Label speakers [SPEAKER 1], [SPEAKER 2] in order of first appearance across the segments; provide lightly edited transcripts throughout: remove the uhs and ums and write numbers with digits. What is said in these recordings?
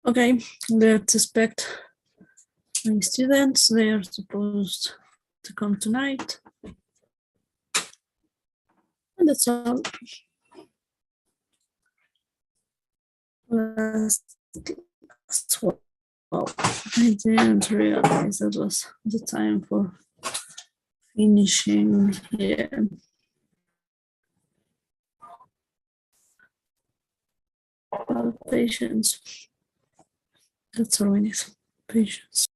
[SPEAKER 1] Okay, let's expect my students. They are supposed to come tonight. And that's all. Last one. Well, I didn't realize that was the time for finishing. Yeah. Well, patience. That's all we need. Patience.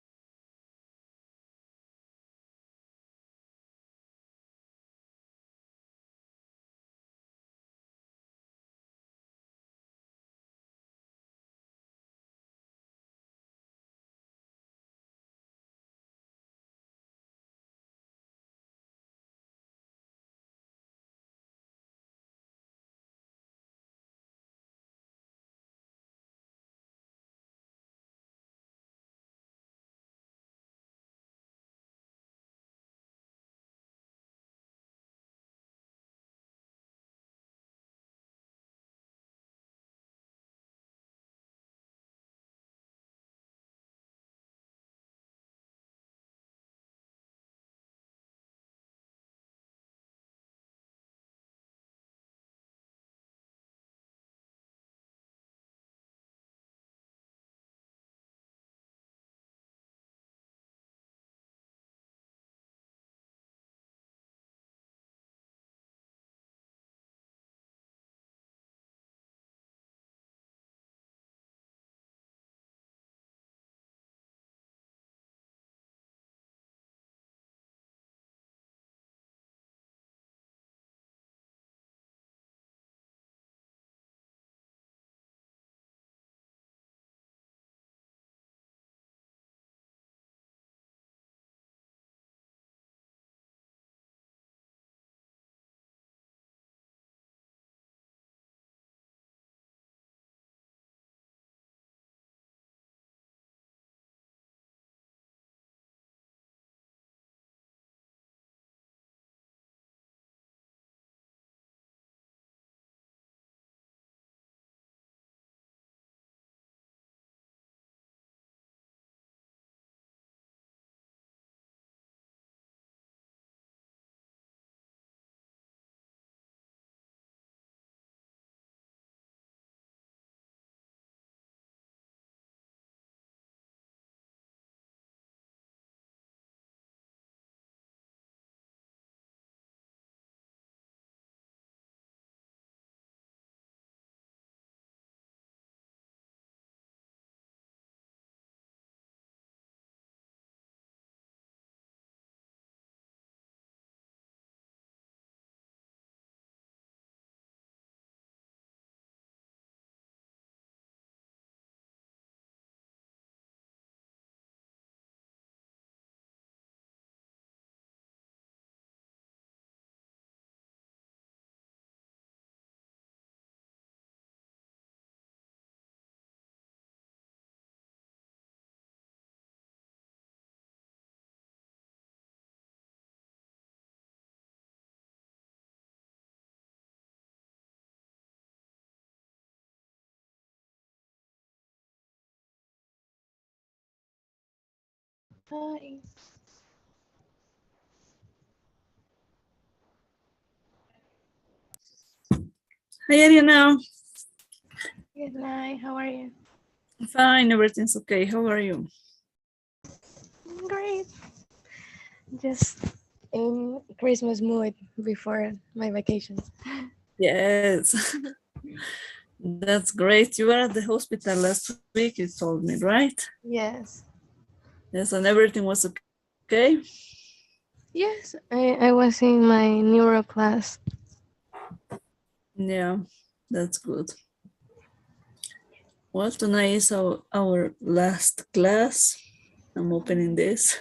[SPEAKER 2] Hi.
[SPEAKER 1] Hi, Ariana.
[SPEAKER 2] Good night. How are you?
[SPEAKER 1] Fine, everything's okay. How are you?
[SPEAKER 2] Great. Just in Christmas mood before my vacations.
[SPEAKER 1] Yes, that's great. You were at the hospital last week, you told me, right?
[SPEAKER 2] Yes.
[SPEAKER 1] Yes, and everything was okay?
[SPEAKER 2] Yes, I was in my neuro class.
[SPEAKER 1] Yeah, that's good. Well, tonight is our last class. I'm opening this.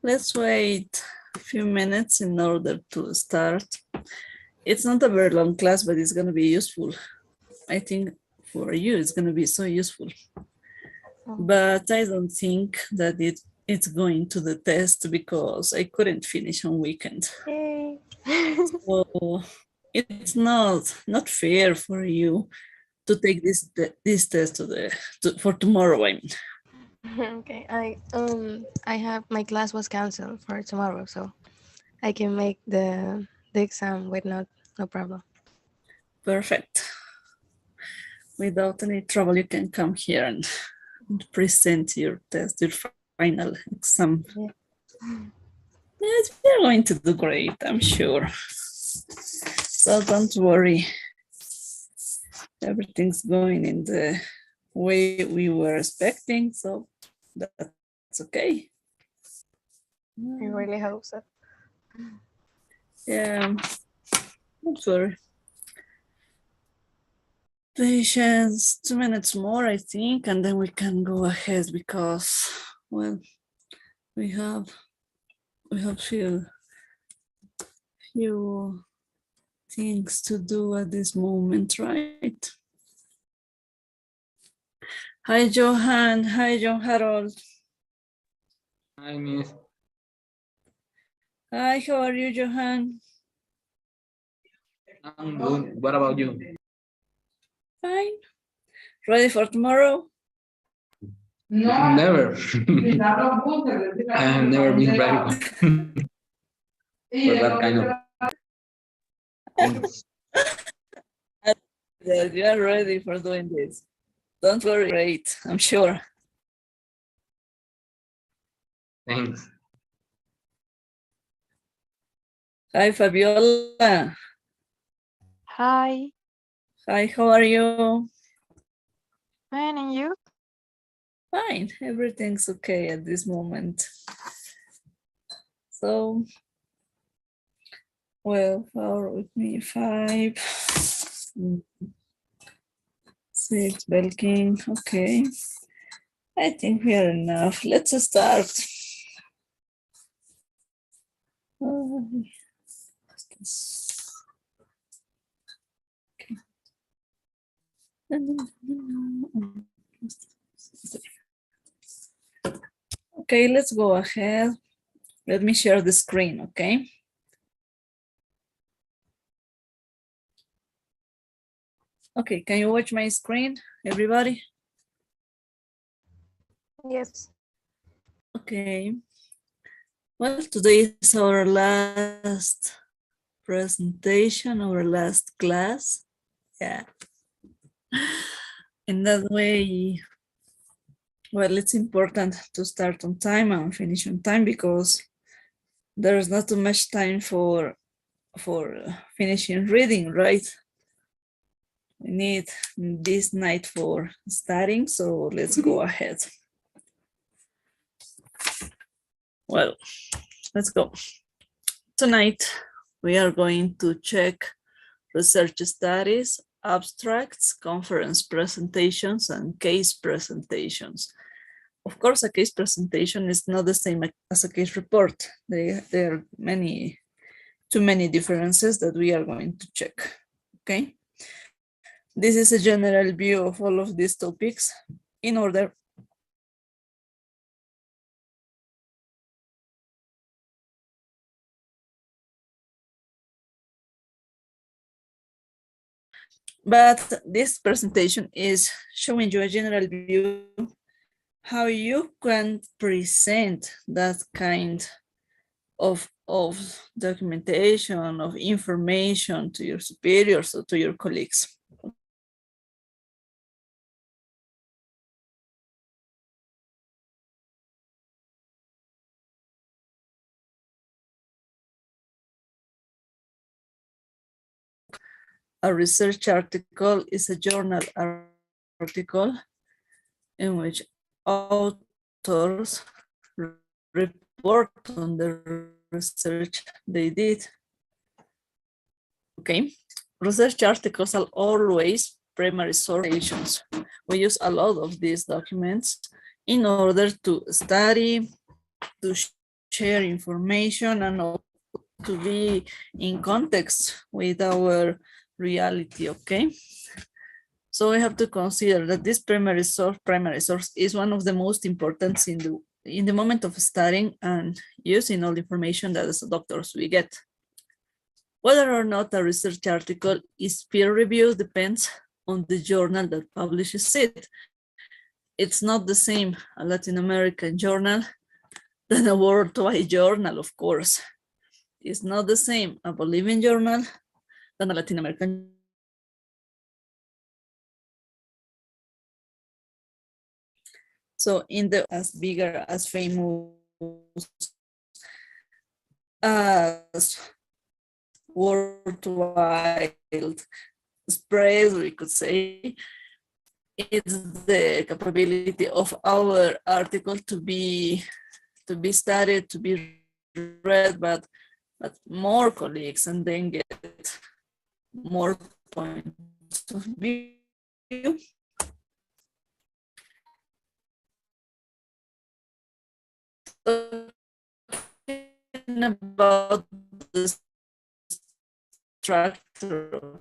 [SPEAKER 1] Let's wait a few minutes in order to start. It's not a very long class, but it's going to be useful. I think for you, it's going to be so useful. But I don't think that it's going to the test because I couldn't finish on weekend.
[SPEAKER 2] Hey.
[SPEAKER 1] So it's not fair for you to take this test for tomorrow. I mean.
[SPEAKER 2] Okay, I have my class was canceled for tomorrow, so I can make the exam with no problem.
[SPEAKER 1] Perfect. Without any trouble, you can come here and present your test, your final exam.
[SPEAKER 2] Yeah.
[SPEAKER 1] Yes, we're going to do great, I'm sure. So don't worry. Everything's going in the way we were expecting, so that's okay.
[SPEAKER 2] I really hope so.
[SPEAKER 1] Yeah, don't worry. Patience, 2 minutes more, I think, and then we can go ahead because, well, we have few things to do at this moment, right? Hi, Johan. Hi, John Harold.
[SPEAKER 3] Hi, Miss.
[SPEAKER 1] Hi, how are you, Johan?
[SPEAKER 3] I'm good. What about you?
[SPEAKER 1] Fine. Ready for tomorrow?
[SPEAKER 3] Never. I have never been ready for that kind of things.
[SPEAKER 1] Yes, you are ready for doing this. Don't worry, great, I'm sure.
[SPEAKER 3] Thanks.
[SPEAKER 1] Hi, Fabiola.
[SPEAKER 4] Hi,
[SPEAKER 1] Hi, how are you?
[SPEAKER 4] fine, and you?
[SPEAKER 1] Fine, everything's okay at this moment. So, well, 4 with me, 5, 6, Belkin, okay. I think we are enough. Let's start. Okay, let's go ahead. Let me share the screen, okay? Okay, can you watch my screen, everybody?
[SPEAKER 2] Yes.
[SPEAKER 1] Okay. Well, today is our last presentation, our last class. Yeah. In that way, well, it's important to start on time and finish on time because there's not too much time for finishing reading, right? We need this night for studying, so let's go ahead. Well, let's go. Tonight, we are going to check research studies, abstracts, conference presentations, and case presentations. Of course, a case presentation is not the same as a case report. There are too many differences that we are going to check, okay? This is a general view of all of these topics in order but this presentation is showing you a general view how you can present that kind of documentation, of information to your superiors or to your colleagues. A research article is a journal article in which authors report on the research they did. Okay, research articles are always primary sources. We use a lot of these documents in order to study, to share information, and to be in context with our reality, okay? So we have to consider that this primary source is one of the most important in the moment of studying and using all the information that as doctors we get. Whether or not a research article is peer reviewed depends on the journal that publishes it. It's not the same a Latin American journal than a worldwide journal, of course. It's not the same a Bolivian journal than a Latin American. So in the as bigger, as famous, as worldwide spread, we could say, it's the capability of our article to be studied, to be read, but more colleagues, and then get more points of view. About the structure.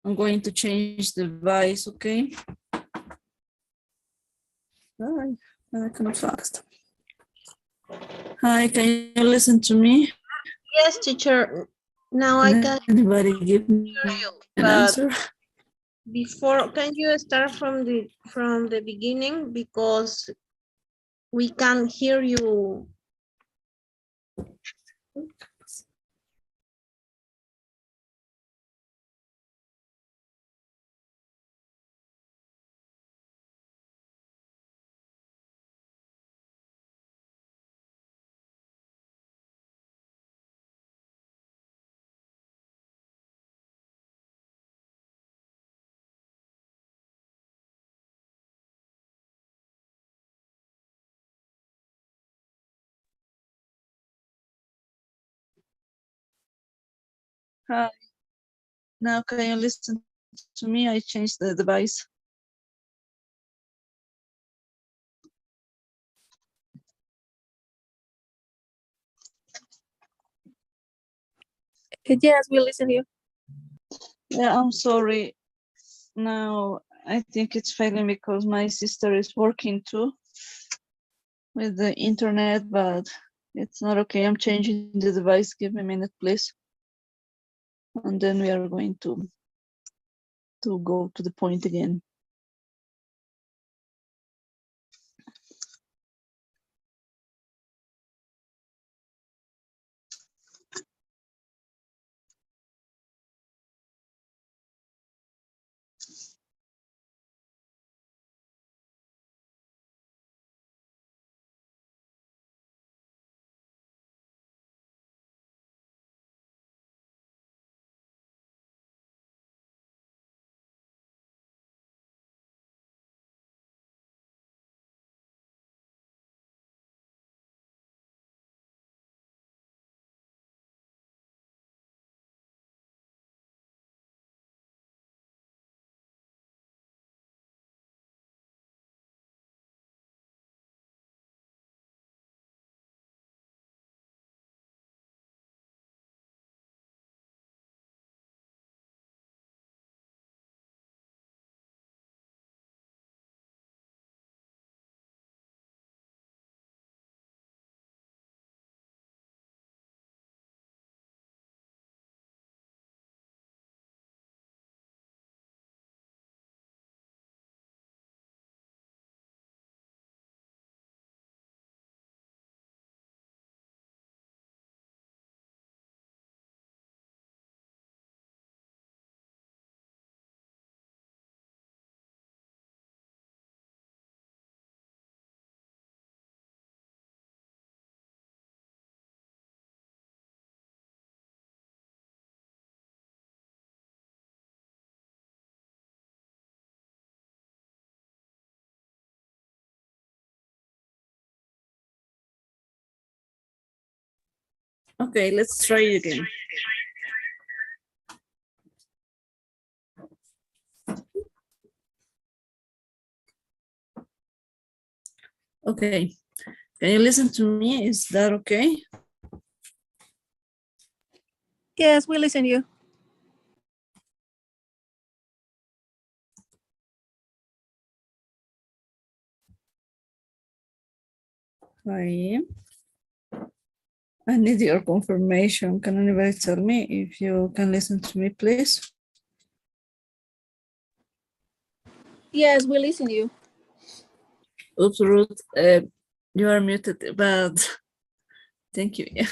[SPEAKER 1] I'm going to change the device, okay? Hi, I cannot fast. Hi, can you listen to me?
[SPEAKER 5] Yes, teacher. Now I can
[SPEAKER 1] Anybody give me
[SPEAKER 5] hear you,
[SPEAKER 1] an
[SPEAKER 5] but
[SPEAKER 1] answer?
[SPEAKER 5] before, can you start from the beginning, because we can't hear you.
[SPEAKER 1] Hi, now can you listen to me? I changed the device.
[SPEAKER 5] Yes, we listen to you.
[SPEAKER 1] Yeah, I'm sorry. Now I think it's failing because my sister is working too with the internet, but it's not okay. I'm changing the device. Give me a minute, please. And then we are going to go to the point again. Okay, let's try again. Okay, can you listen to me? Is that okay?
[SPEAKER 6] Yes, we listen to you.
[SPEAKER 1] I need your confirmation. Can anybody tell me if you can listen to me, please?
[SPEAKER 6] Yes, we listen to you.
[SPEAKER 1] Oops, Ruth, you are muted, but thank you. Yeah.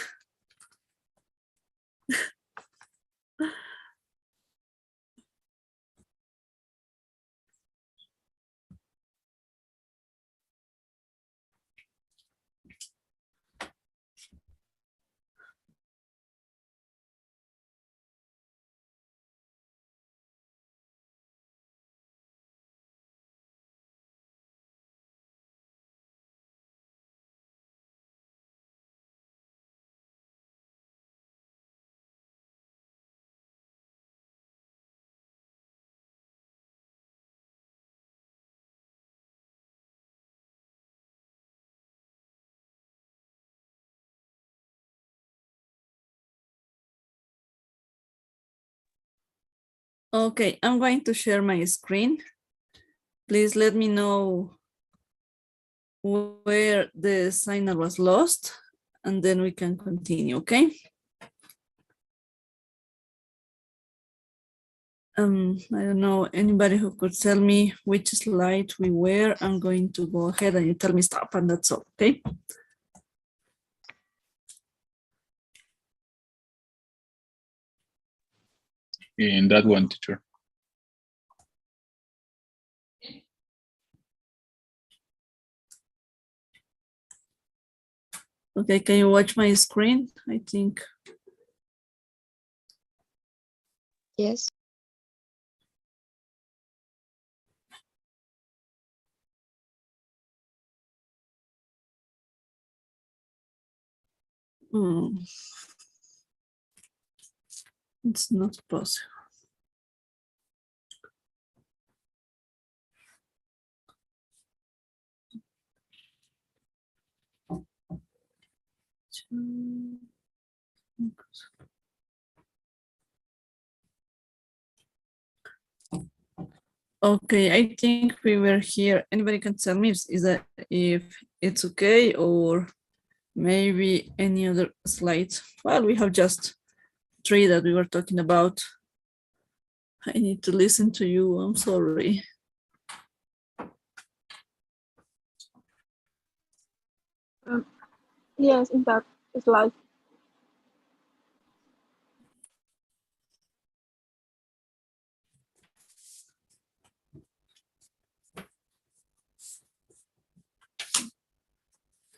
[SPEAKER 1] Okay, I'm going to share my screen. Please let me know where the signal was lost, and then we can continue, okay? I don't know, anybody who could tell me which slide we were. I'm going to go ahead and you tell me stop, and that's all, okay?
[SPEAKER 7] In that one, teacher.
[SPEAKER 1] Okay, can you watch my screen? I think.
[SPEAKER 2] Yes.
[SPEAKER 1] It's not possible. Okay, I think we were here. Anybody can tell me if it's okay, or maybe any other slides? Well, we have just 3 that we were talking about. I need to listen to you. I'm sorry.
[SPEAKER 6] Yes, in that slide.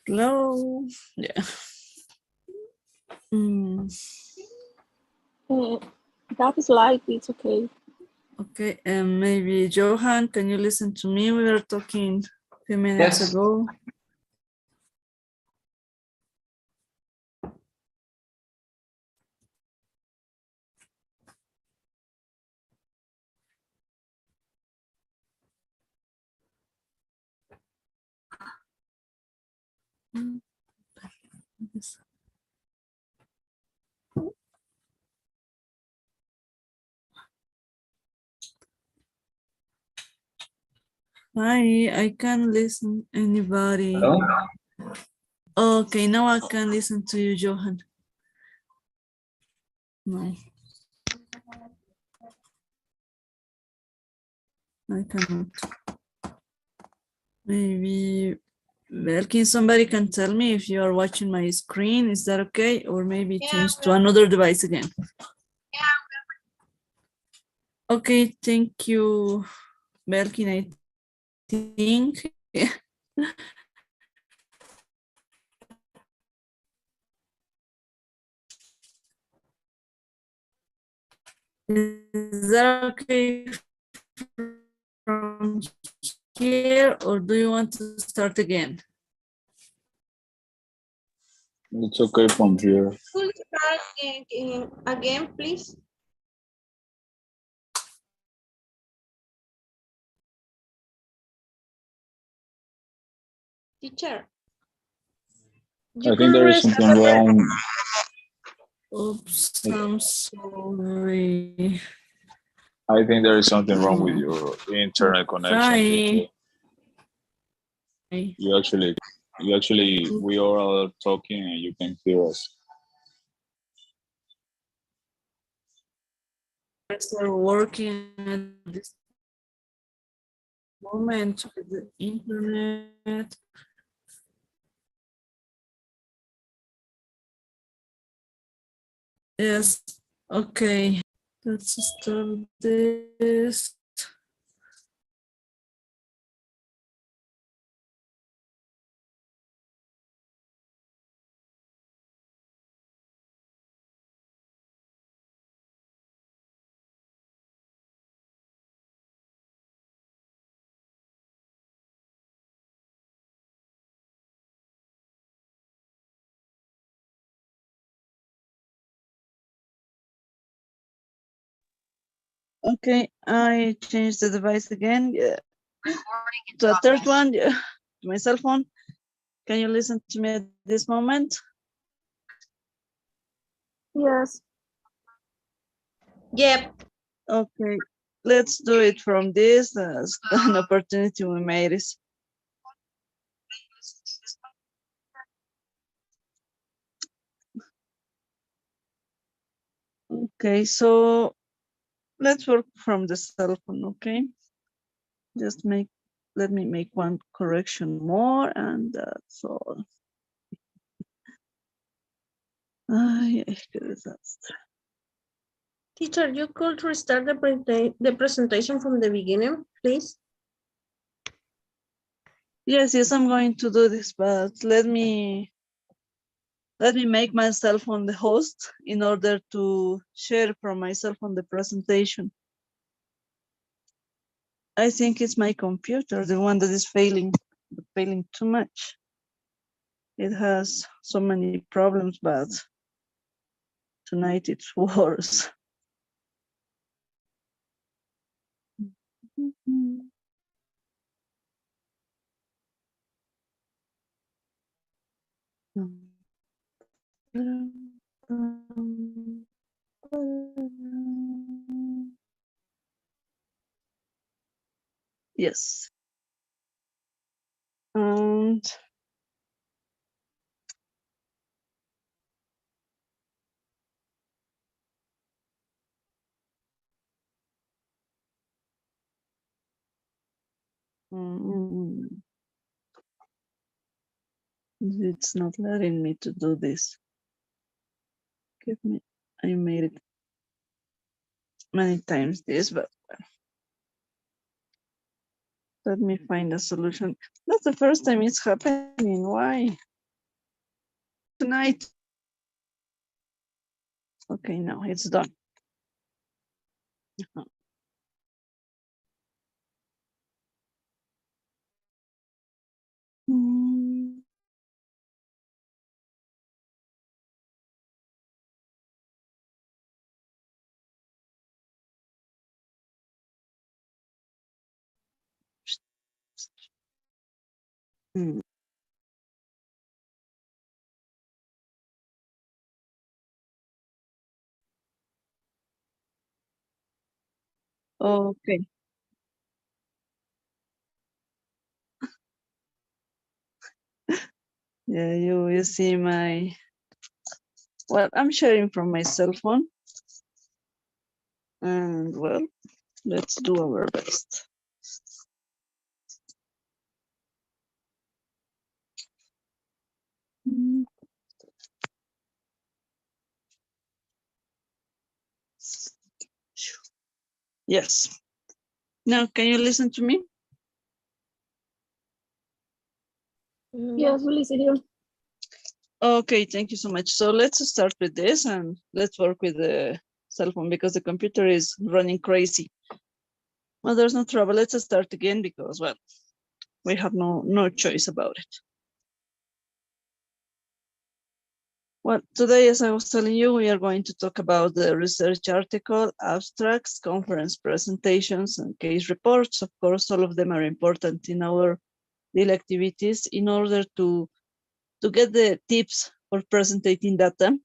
[SPEAKER 1] Hello. Yeah.
[SPEAKER 6] That slide, it's okay.
[SPEAKER 1] Okay, and maybe Johan, can you listen to me? We were talking a few minutes
[SPEAKER 3] Yes.
[SPEAKER 1] ago. Hi, I can't listen anybody.
[SPEAKER 3] Hello?
[SPEAKER 1] Okay, now I can listen to you, Johan. No. I cannot. Maybe, well, can somebody can tell me if you are watching my screen? Is that okay? Or maybe change to another device again? Okay, thank you, Belkin, I think. Is that okay from here, or do you want to start again?
[SPEAKER 7] It's okay from here.
[SPEAKER 5] again, please? Teacher. You
[SPEAKER 7] I think there is
[SPEAKER 5] restart
[SPEAKER 7] something
[SPEAKER 5] the
[SPEAKER 7] wrong.
[SPEAKER 1] Oops, I'm sorry.
[SPEAKER 7] I think there is something wrong with your internet connection, teacher.
[SPEAKER 1] Hi.
[SPEAKER 7] You actually, we are all talking and you can hear us.
[SPEAKER 1] I start working at this moment with the internet. Yes, okay. Let's start this. Okay, I changed the device again. Yeah. To a third one, yeah, to my cell phone. Can you listen to me at this moment?
[SPEAKER 6] Yes.
[SPEAKER 5] Yep.
[SPEAKER 1] Okay, let's do it from this as an opportunity we made is. Okay, so let's work from the cell phone, okay? Let me make one correction more and that's all. Ay, qué desastre.
[SPEAKER 5] Teacher, you could restart the presentation from the beginning, please?
[SPEAKER 1] Yes, I'm going to do this, but let me make myself on the host in order to share from myself on the presentation. I think it's my computer, the one that is failing too much. It has so many problems, but tonight it's worse. Yes. And it's not letting me to do this. I made it many times this, but let me find a solution. That's the first time it's happening. Why? Tonight. Okay, now it's done. Mm. Okay. Yeah, you see my, well, I'm sharing from my cell phone. And well, let's do our best. Yes. Now, can you listen to me?
[SPEAKER 6] Yes, we listen you.
[SPEAKER 1] Okay, thank you so much. So let's start with this and let's work with the cell phone because the computer is running crazy. Well, there's no trouble. Let's start again because, well, we have no choice about it. Well, today, as I was telling you, we are going to talk about the research article, abstracts, conference presentations, and case reports. Of course, all of them are important in our daily activities in order to get the tips for presenting data.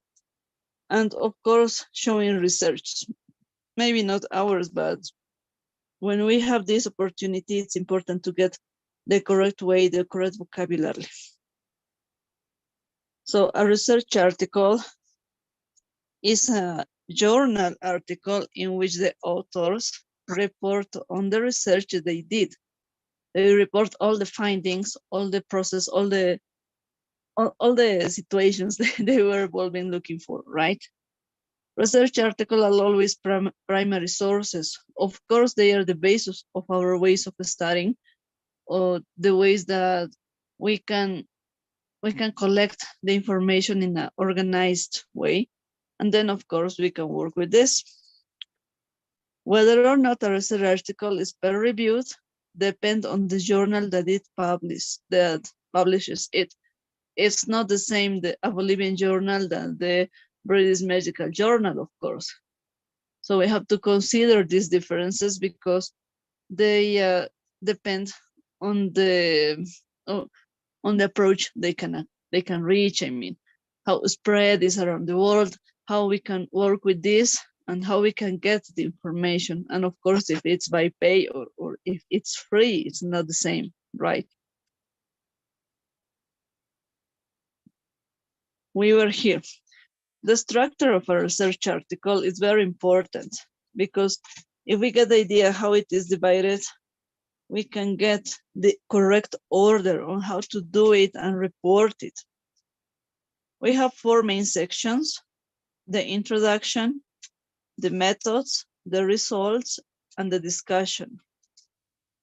[SPEAKER 1] And of course, showing research. Maybe not ours, but when we have this opportunity, it's important to get the correct way, the correct vocabulary. So a research article is a journal article in which the authors report on the research they did. They report all the findings, all the process, all the situations they were involved in looking for, right? Research articles are always primary sources. Of course, they are the basis of our ways of studying, or the ways that we can collect the information in an organized way. And then, of course, we can work with this. Whether or not a research article is peer-reviewed depends on the journal that it publishes it. It's not the same, a Bolivian journal than the British Medical Journal, of course. So we have to consider these differences because they depend on the approach they can reach. I mean, how spread is around the world, how we can work with this, and how we can get the information. And of course, if it's by pay or if it's free, it's not the same, right? We were here. The structure of a research article is very important because if we get the idea how it is divided, we can get the correct order on how to do it and report it. We have 4 main sections: the introduction, the methods, the results, and the discussion.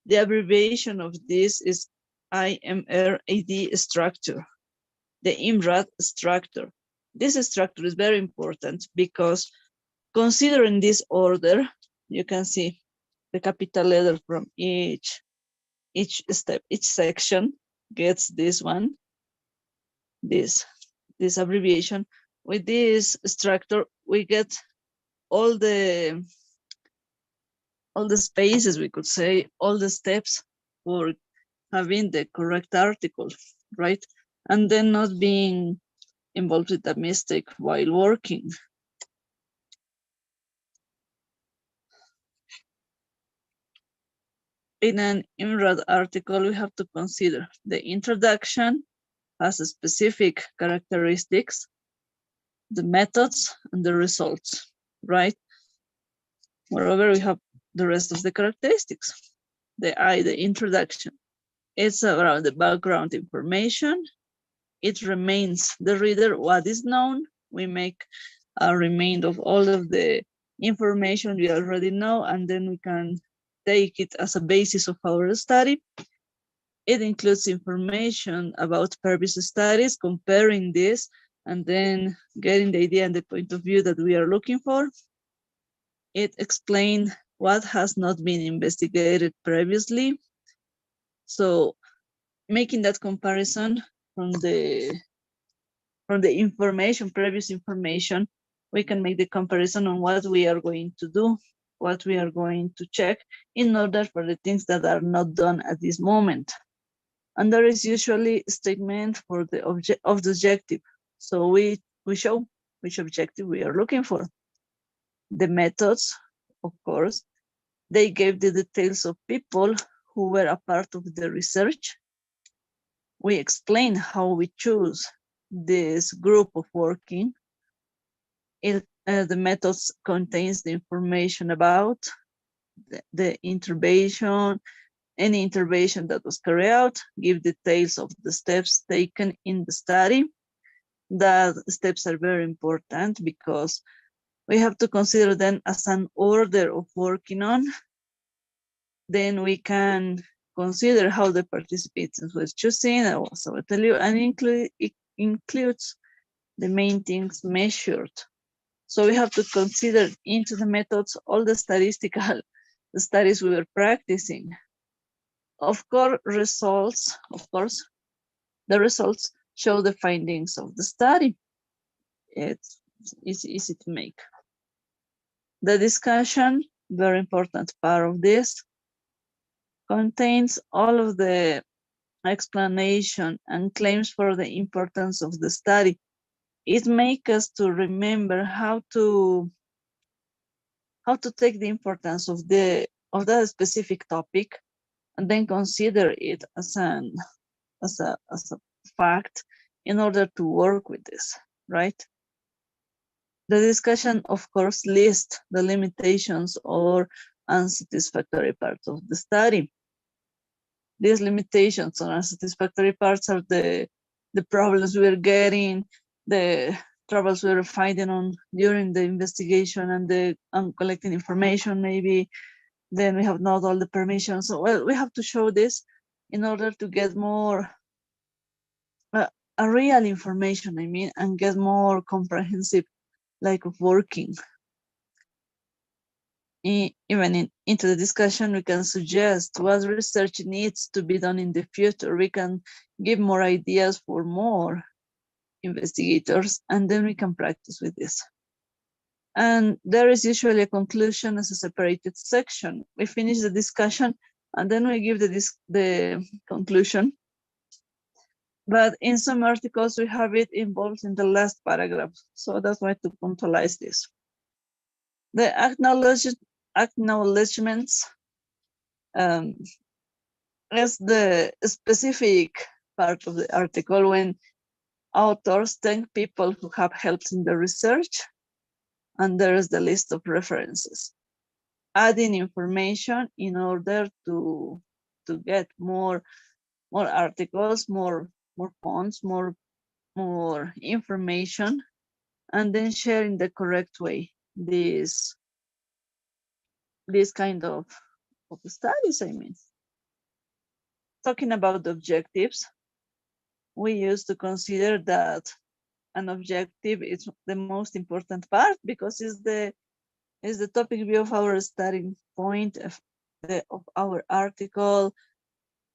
[SPEAKER 1] The abbreviation of this is IMRAD structure, the IMRAD structure. This structure is very important because considering this order, you can see the capital letter from each step, each section gets this one, this abbreviation. With this structure, we get all the spaces, we could say, all the steps for having the correct article, right? And then not being involved with a mistake while working. In an IMRAD article, we have to consider the introduction has specific characteristics, the methods, and the results, right? Moreover, we have the rest of the characteristics. The introduction. It's around the background information. It remains the reader what is known. We make a remain of all of the information we already know, and then we can take it as a basis of our study. It includes information about previous studies, comparing this, and then getting the idea and the point of view that we are looking for. It explains what has not been investigated previously. So making that comparison from the information, previous information, we can make the comparison on what we are going to do, what we are going to check in order for the things that are not done at this moment. And there is usually a statement for the objective. So we show which objective we are looking for. The methods, of course, they gave the details of people who were a part of the research. We explain how we choose this group of working. The methods contains the information about the intervention, any intervention that was carried out, give details of the steps taken in the study. The steps are very important because we have to consider them as an order of working on. Then we can consider how the participants were choosing, also I tell you, and it includes the main things measured. So we have to consider into the methods all the statistical studies we were practicing. Of course, the results show the findings of the study. it's easy to make. The discussion, very important part of this, contains all of the explanation and claims for the importance of the study. It makes us to remember how to take the importance of that specific topic and then consider it as a fact in order to work with this, right? The discussion, of course, lists the limitations or unsatisfactory parts of the study. These limitations or unsatisfactory parts are the problems we're getting, the troubles we're finding on during the investigation and the collecting information maybe. Then we have not all the permissions. So, well, we have to show this in order to get more a real information, I mean, and get more comprehensive like of working. Even into the discussion, we can suggest what research needs to be done in the future. We can give more ideas for more investigators, and then we can practice with this. And there is usually a conclusion as a separated section. We finish the discussion, and then we give the conclusion. But in some articles, we have it involved in the last paragraph. So that's why to punctualize this. The acknowledgements is the specific part of the article when authors thank people who have helped in the research, and there is the list of references, adding information in order to get more articles, more fonts, more information, and then share in the correct way this kind of studies, I mean. Talking about the objectives, we used to consider that an objective is the most important part because it's the topic view of our starting point of our article,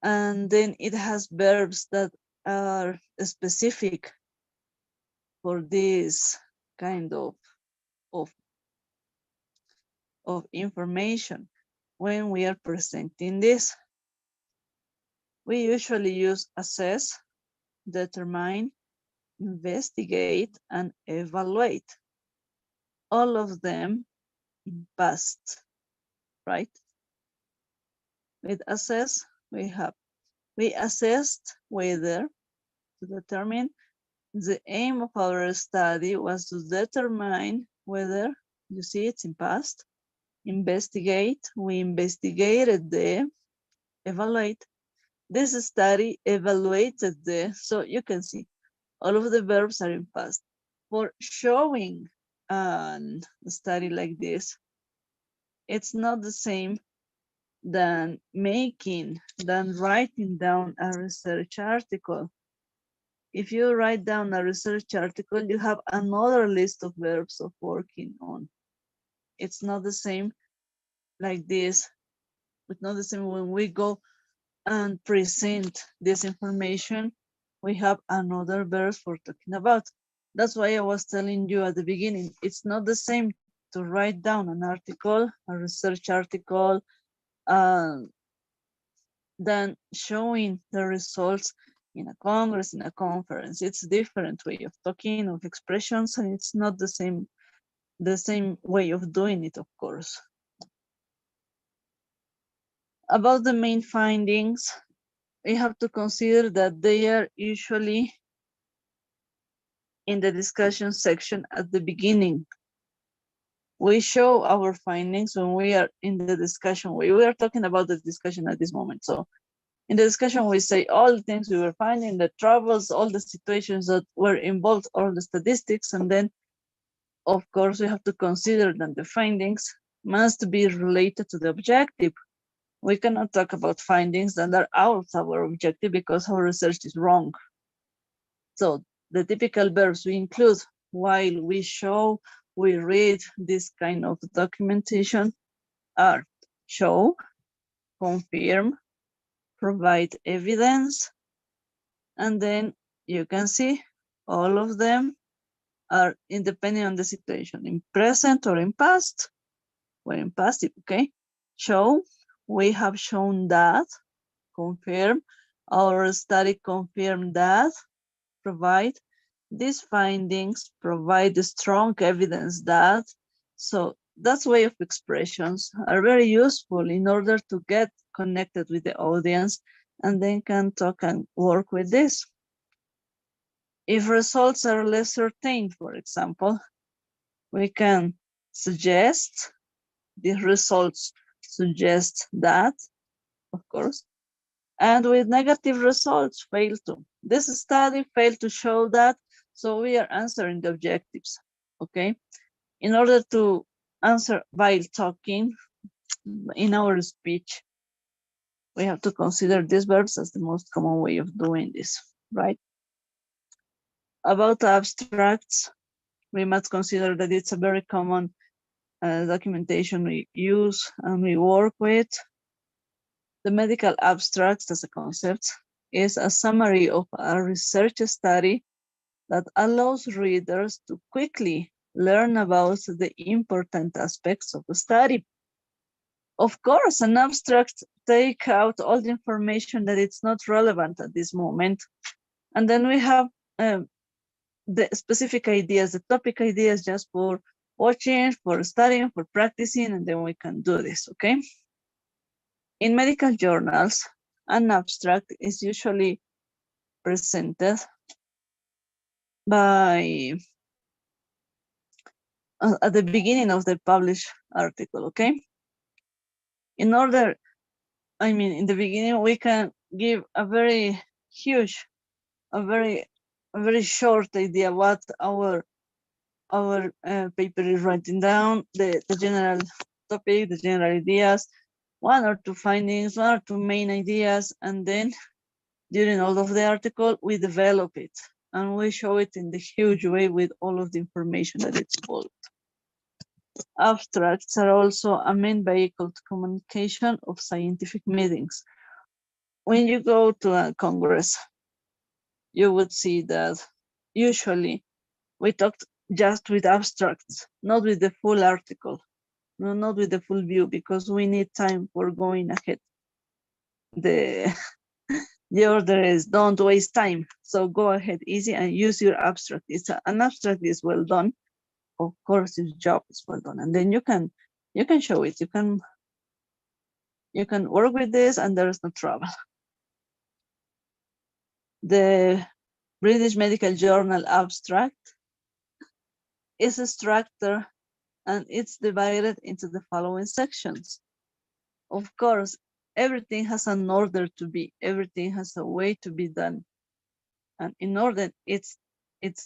[SPEAKER 1] and then it has verbs that are specific for this kind of information. When we are presenting this, we usually use assess, determine, investigate, and evaluate. All of them in past, right? With assess, we assessed whether to determine the aim of our study was to determine whether, you see it's in past, investigate, we investigated the, evaluate, this study evaluated the, so you can see all of the verbs are in past. For showing a study like this, it's not the same than writing down a research article. If you write down a research article, you have another list of verbs of working on. It's not the same like this. It's not the same when we go and present this information, we have another verb for talking about. That's why I was telling you at the beginning, it's not the same to write down an article, a research article, than showing the results in a congress, in a conference. It's a different way of talking, of expressions, and it's not the same way of doing it, of course. About the main findings, we have to consider that they are usually in the discussion section at the beginning. We show our findings when we are in the discussion. We are talking about the discussion at this moment. So in the discussion, we say all the things we were finding, the troubles, all the situations that were involved, all the statistics, and then, of course, we have to consider that the findings must be related to the objective. We cannot talk about findings that are out of our objective because our research is wrong. So the typical verbs we include while we show, we read this kind of documentation are show, confirm, provide evidence, and then you can see all of them are independent on the situation, in present or in past. We're in passive, okay? Show, we have shown that, confirm, our study confirmed that, provide. These findings provide strong evidence that. So that's way of expressions are very useful in order to get connected with the audience and then can talk and work with this. If results are less certain, for example, we can suggest, the results suggest that, of course, and with negative results fail to. This study failed to show that, so we are answering the objectives, okay? In order to answer while talking in our speech, we have to consider these verbs as the most common way of doing this, right? About abstracts, we must consider that it's a very common documentation we use and we work with. The medical abstracts as a concept is a summary of a research study that allows readers to quickly learn about the important aspects of the study. Of course, an abstract takes out all the information that it's not relevant at this moment. And then we have the specific ideas, the topic ideas just for watching, for studying, for practicing, and then we can do this, okay? In medical journals, an abstract is usually presented by at the beginning of the published article, okay? In the beginning, we can give a very huge, a very short idea what our paper is writing down, the general topic, the general ideas, one or two findings, one or two main ideas, and then during all of the article, we develop it and we show it in the huge way with all of the information that it's involved. Abstracts are also a main vehicle to communication of scientific meetings. When you go to a congress, you would see that usually we talked just with abstracts, not with the full article, no, not with the full view, because we need time for going ahead. The order is don't waste time. So go ahead easy and use your abstract. An abstract is well done. Of course, your job is well done. And then you can show it. You can work with this and there is no trouble. The British Medical Journal abstract is a structure and it's divided into the following sections. Of course, everything has an order to be, everything has a way to be done. And in order it's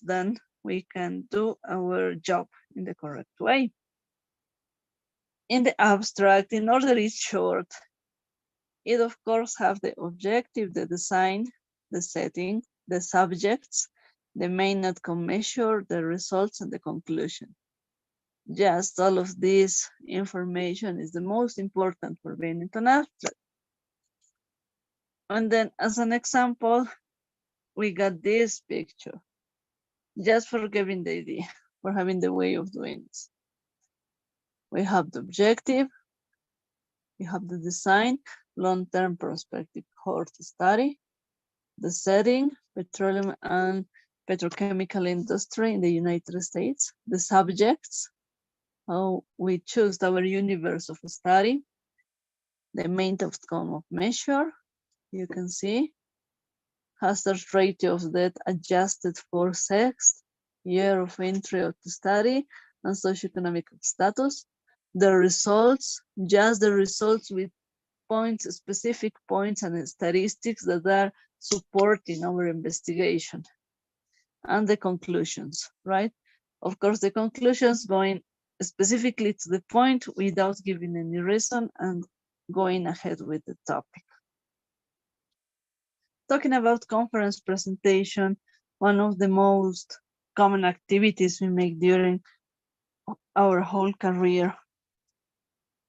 [SPEAKER 1] done, we can do our job in the correct way. In the abstract, in order it's short, it of course have the objective, the design, the setting, the subjects, the main outcome measure, the results, and the conclusion. Just all of this information is the most important for being into an abstract. And then as an example, we got this picture, just for giving the idea, for having the way of doing this. We have the objective, we have the design, long-term prospective cohort study, the setting, petroleum and petrochemical industry in the United States, the subjects, how we choose our universe of study, the main outcome of measure, you can see, hazard ratio of death adjusted for sex, year of entry of the study, and socioeconomic status, the results, just the results with points, specific points and statistics that are supporting our investigation, and the conclusions, right? Of course, the conclusions going specifically to the point without giving any reason and going ahead with the topic. Talking about conference presentation, one of the most common activities we make during our whole career.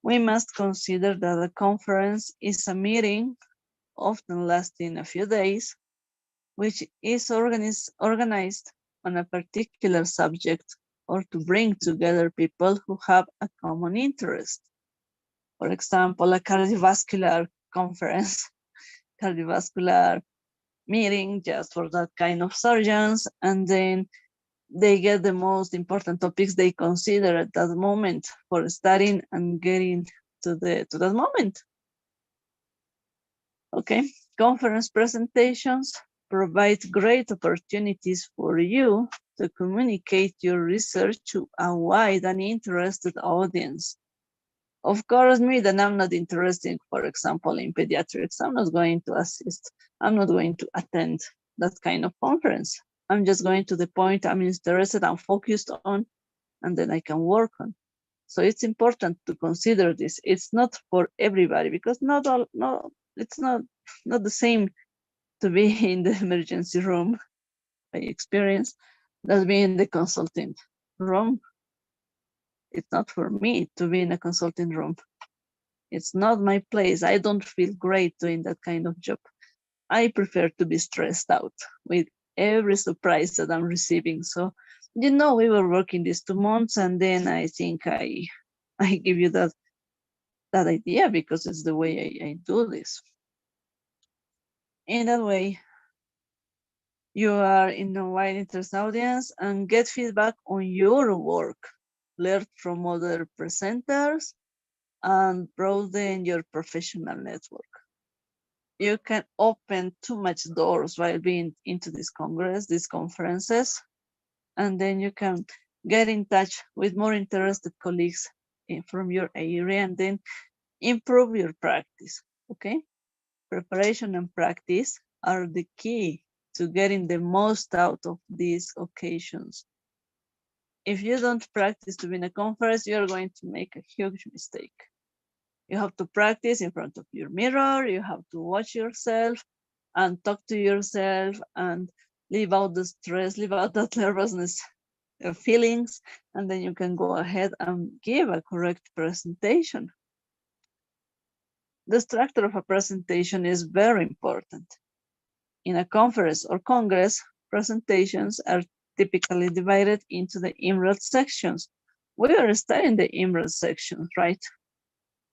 [SPEAKER 1] We must consider that a conference is a meeting, often lasting a few days, which is organized on a particular subject or to bring together people who have a common interest. For example, a cardiovascular conference, cardiovascular meeting just for that kind of surgeons, and then they get the most important topics they consider at that moment for studying and getting to that moment. Okay, conference presentations provide great opportunities for you to communicate your research to a wide and interested audience. Of course, me, that I'm not interested, for example, in pediatrics, I'm not going to assist. I'm not going to attend that kind of conference. I'm just going to the point I'm interested and focused on, and then I can work on. So it's important to consider this. It's not for everybody because it's not the same to be in the emergency room by experience as being in the consulting room. It's not for me to be in a consulting room. It's not my place. I don't feel great doing that kind of job. I prefer to be stressed out with every surprise that I'm receiving. So, we were working these 2 months, and then I think I give you that idea because it's the way I do this. In that way, you are in a wide interest audience and get feedback on your work, learn from other presenters, and broaden your professional network. You can open too much doors while being into this congress, these conferences, and then you can get in touch with more interested colleagues from your area and then improve your practice, okay? Preparation and practice are the key to getting the most out of these occasions. If you don't practice to be in a conference, you're going to make a huge mistake. You have to practice in front of your mirror, you have to watch yourself and talk to yourself and leave out the stress, leave out that nervousness feelings, and then you can go ahead and give a correct presentation. The structure of a presentation is very important. In a conference or congress, presentations are typically divided into the emerald sections. We are studying the emerald sections, right?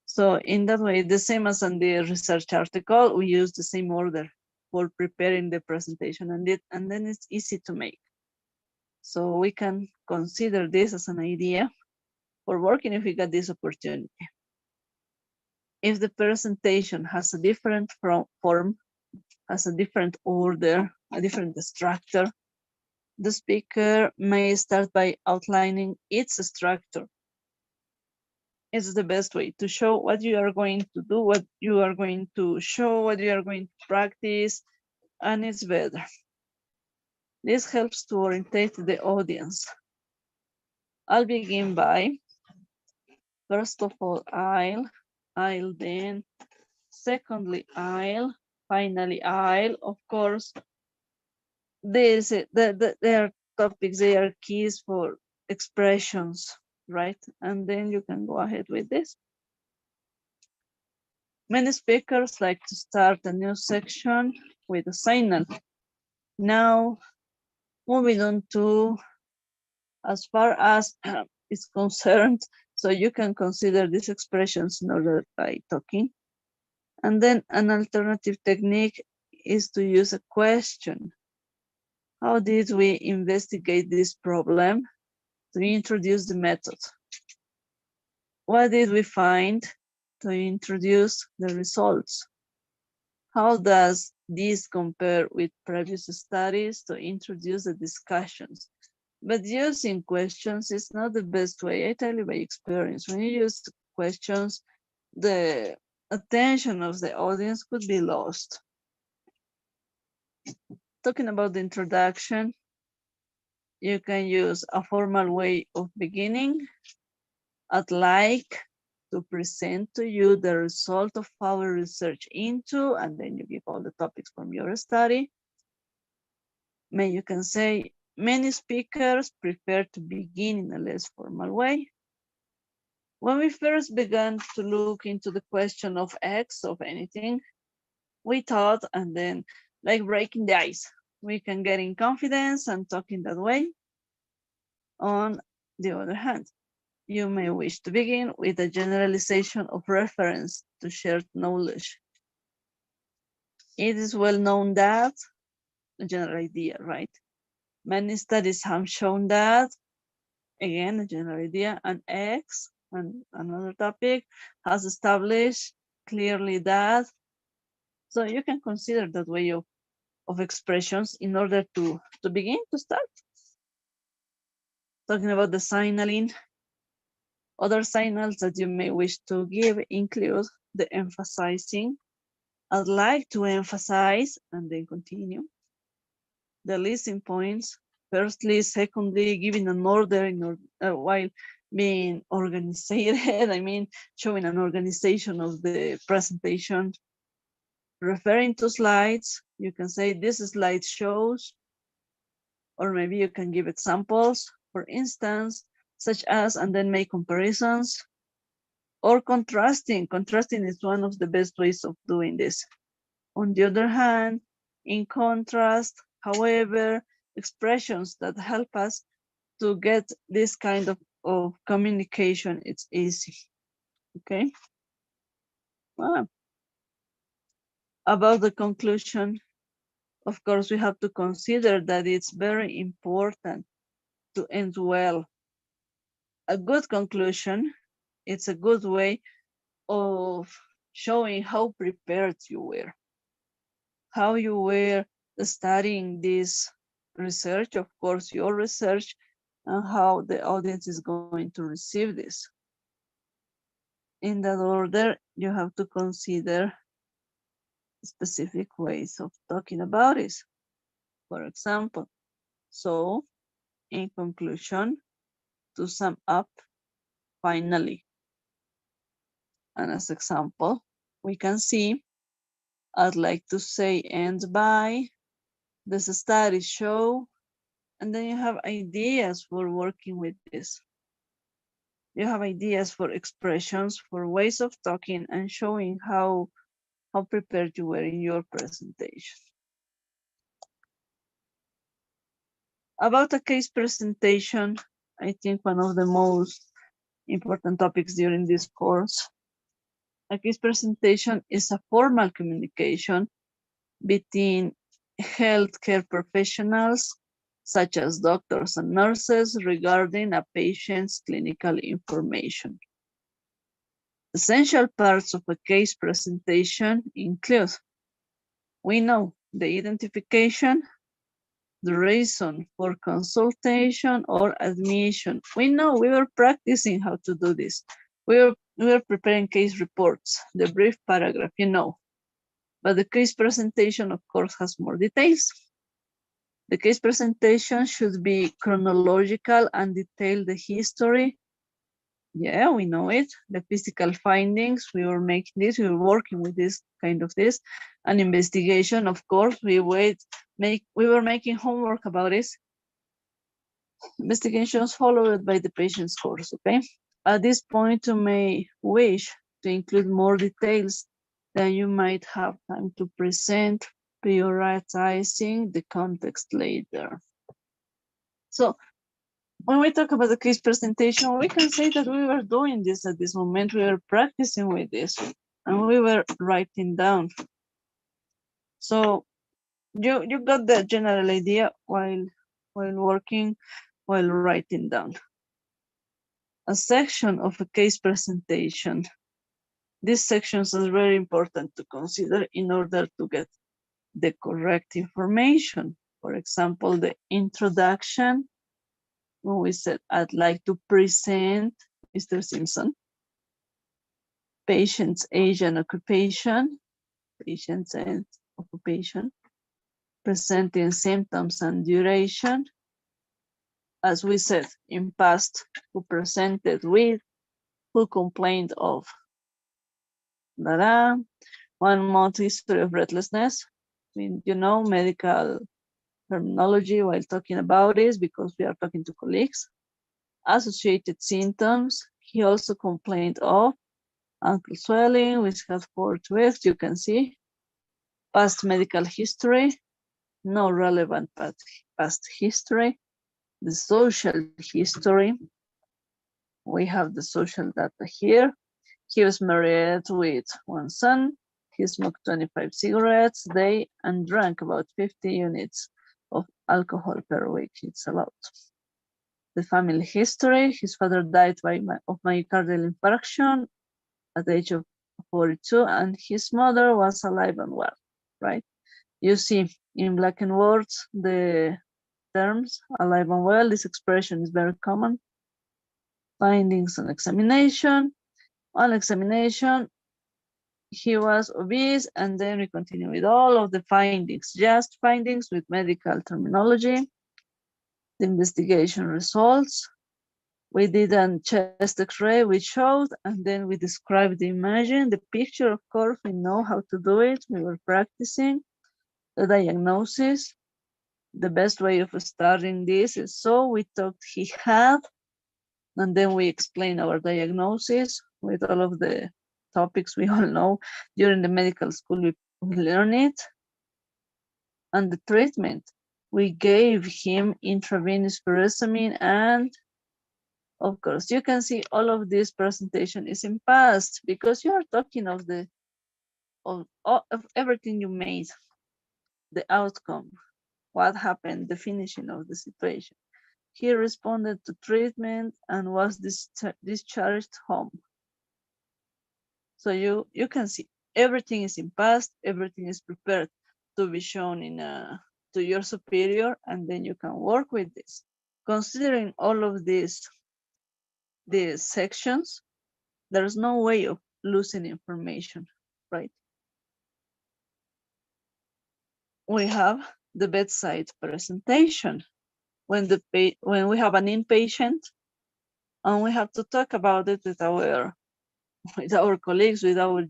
[SPEAKER 1] So in that way, the same as in the research article, we use the same order for preparing the presentation, and then it's easy to make. So we can consider this as an idea for working if we get this opportunity. If the presentation has a different form, has a different order, a different structure, the speaker may start by outlining its structure. It's the best way to show what you are going to do, what you are going to show, what you are going to practice, and it's better. This helps to orientate the audience. I'll begin by, first of all, I'll then, secondly, finally, of course. There are topics, they are keys for expressions, right? And then you can go ahead with this. Many speakers like to start a new section with a signal. Now, moving on to as far as is concerned, so you can consider these expressions in order by talking. And then an alternative technique is to use a question. How did we investigate this problem? To introduce the method. What did we find? To introduce the results. How does this compare with previous studies? To introduce the discussions. But using questions is not the best way. I tell you by experience. When you use questions, the attention of the audience could be lost. Talking about the introduction, you can use a formal way of beginning. I'd like to present to you the result of our research into, and then you give all the topics from your study. You can say, many speakers prefer to begin in a less formal way. When we first began to look into the question of X, of anything, we thought, and then like breaking the ice, we can get in confidence and talk in that way. On the other hand, you may wish to begin with a generalization of reference to shared knowledge. It is well known that, a general idea, right? Many studies have shown that, again, a general idea, an X, and another topic, has established clearly that. So you can consider that way of expressions in order to begin to start. Talking about the signaling, other signals that you may wish to give include the emphasizing. I'd like to emphasize, and then continue. The listing points, firstly, secondly, giving an order while being organized. I mean, showing an organization of the presentation. Referring to slides, you can say this slide shows, or maybe you can give examples, for instance, such as, and then make comparisons. Or contrasting. Contrasting is one of the best ways of doing this. On the other hand, in contrast, however, expressions that help us to get this kind of communication, it's easy. Okay. About the conclusion, of course, we have to consider that it's very important to end well. A good conclusion, it's a good way of showing how prepared you were, how you were studying this research, of course, your research, and how the audience is going to receive this. In that order, you have to consider specific ways of talking about it. For example, so in conclusion, to sum up, finally. And as example, we can see, I'd like to say end by, this study show, and then you have ideas for working with this. You have ideas for expressions, for ways of talking and showing how prepared you were in your presentation. About a case presentation, I think one of the most important topics during this course. A case presentation is a formal communication between healthcare professionals, such as doctors and nurses, regarding a patient's clinical information. Essential parts of a case presentation include, we know, the identification, the reason for consultation or admission. We know, we were practicing how to do this. We were preparing case reports, the brief paragraph, you know. But the case presentation, of course, has more details. The case presentation should be chronological and detail the history. Yeah, we know it. The physical findings, we were making this, we were working with this kind of this. An investigation, of course, we were making homework about it. Investigations followed by the patient's course, okay? At this point, you may wish to include more details than you might have time to present, prioritizing the context later. So when we talk about the case presentation, we can say that we were doing this at this moment. We were practicing with this and we were writing down. So you got the general idea while working, while writing down. A section of a case presentation. These sections are very important to consider in order to get the correct information. For example, the introduction, when we said, I'd like to present Mr. Simpson. Patient's age and occupation, patient's and occupation, presenting symptoms and duration. As we said, in past, who presented with, who complained of. 1 month history of breathlessness. I mean, you know, medical terminology while talking about this because we are talking to colleagues. Associated symptoms. He also complained of ankle swelling, which has 4 twists, you can see. Past medical history. no relevant past history. The social history. We have the social data here. He was married with one son. He smoked 25 cigarettes a day and drank about 50 units of alcohol per week. It's a lot. The family history. His father died of myocardial infarction at the age of 42, and his mother was alive and well, right? You see in black and words the terms alive and well. This expression is very common. Findings on examination. On examination, he was obese, and then we continue with all of the findings, just findings with medical terminology. The investigation results. We did a chest x-ray, we showed, and then we described the imaging, the picture, of course, we know how to do it, we were practicing. The diagnosis, the best way of starting this is so we thought he had, and then we explain our diagnosis with all of the topics we all know. During the medical school, we learn it. And the treatment, we gave him intravenous furosemide, and of course, you can see all of this presentation is in past because you are talking of everything you made, the outcome, what happened, the finishing of the situation. He responded to treatment and was discharged home. So you can see everything is in past, everything is prepared to be shown to your superior, and then you can work with this. Considering all of these sections, there's no way of losing information, right? We have the bedside presentation. When we have an inpatient and we have to talk about it with our colleagues, with our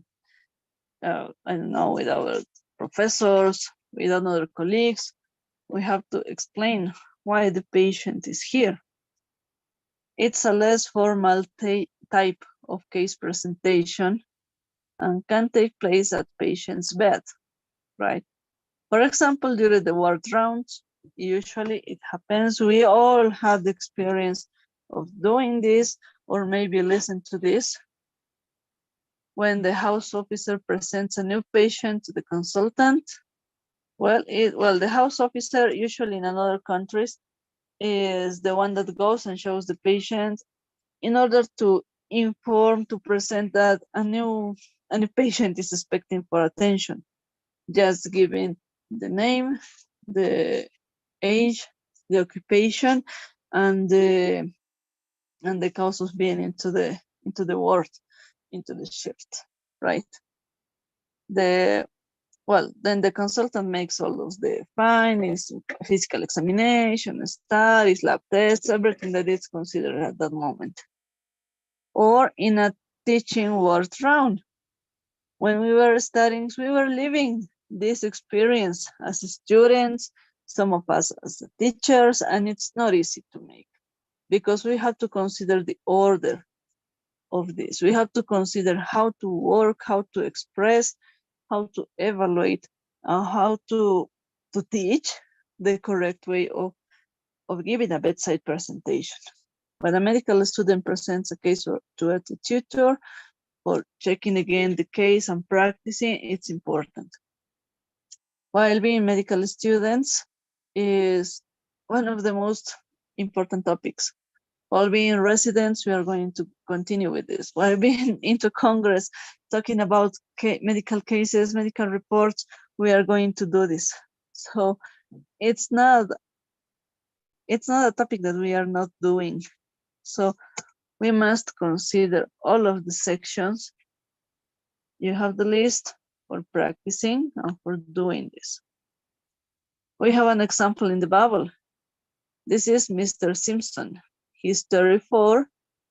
[SPEAKER 1] with our professors, with other colleagues, we have to explain why the patient is here. It's a less formal type of case presentation and can take place at patient's bed, right? For example, during the ward rounds, usually it happens, we all have the experience of doing this, or maybe listen to this. When the house officer presents a new patient to the consultant, the house officer, usually in other countries, is the one that goes and shows the patient in order to inform, to present that a new patient is expecting for attention, just giving the name, the age, the occupation, and the cause of being into the ward, into the shift, right? Then the consultant makes all of the findings, physical examination, studies, lab tests, everything that is considered at that moment. Or in a teaching ward round, when we were studying, we were living this experience as students, some of us as teachers, and it's not easy to make because we have to consider the order of this. We have to consider how to work, how to express, how to evaluate, how to teach the correct way of giving a bedside presentation. When a medical student presents a case to a tutor or checking again the case and practicing, it's important. While being medical students is one of the most important topics. While being residents, we are going to continue with this. While being into Congress, talking about medical cases, medical reports, we are going to do this. So it's not a topic that we are not doing. So we must consider all of the sections. You have the list for practicing and for doing this. We have an example in the Bible. This is Mr. Simpson. He's 34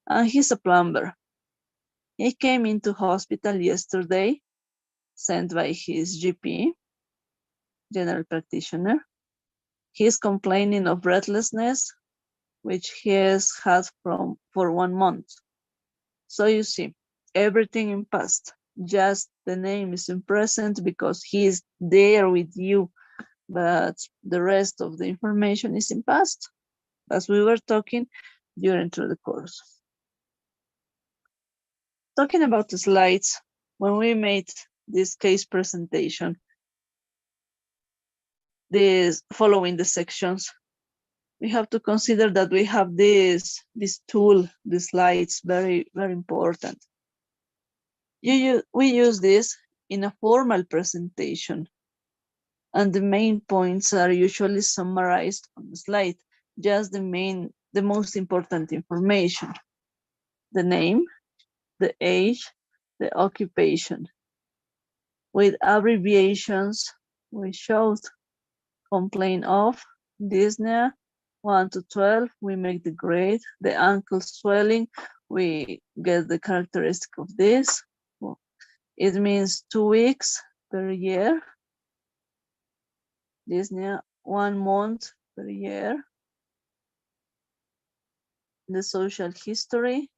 [SPEAKER 1] and he's a plumber. He came into hospital yesterday, sent by his GP, general practitioner. He's complaining of breathlessness, which he has had for 1 month. So you see, everything in past, just the name is in present because he is there with you but the rest of the information is in past, as we were talking during through the course. Talking about the slides, when we made this case presentation, this following the sections, we have to consider that we have this tool, the slides, very, very important. We use this in a formal presentation, and the main points are usually summarized on the slide, just the most important information: the name, the age, the occupation. With abbreviations, we showed complaint of dyspnea, 1 to 12, we make the grade, the ankle swelling, we get the characteristic of this. It means 2 weeks per year. Dyspnea, 1 month per year. The social history,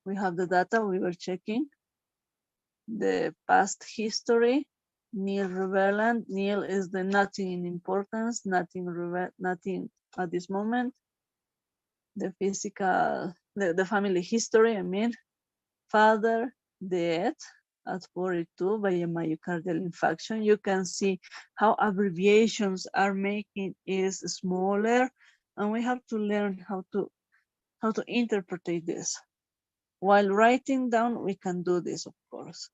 [SPEAKER 1] we have the data we were checking. The past history, nil relevant. Nil is the nothing in importance, nothing at this moment. The physical, the family history, I mean, father dead at 42 by a myocardial infarction. You can see how abbreviations are making it smaller, and we have to learn how to interpret this. While writing down, we can do this, of course.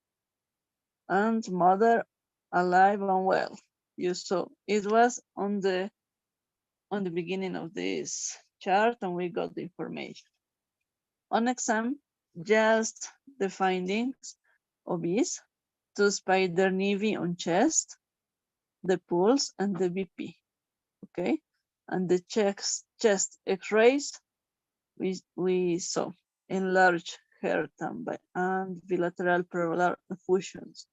[SPEAKER 1] And mother alive and well. You saw it was on the beginning of this chart, and we got the information. On exam, just the findings: obese, 2 spider nevy on chest, the pulse, and the BP. Okay, and the chest X-rays, we saw enlarged heart and bilateral pleural effusions.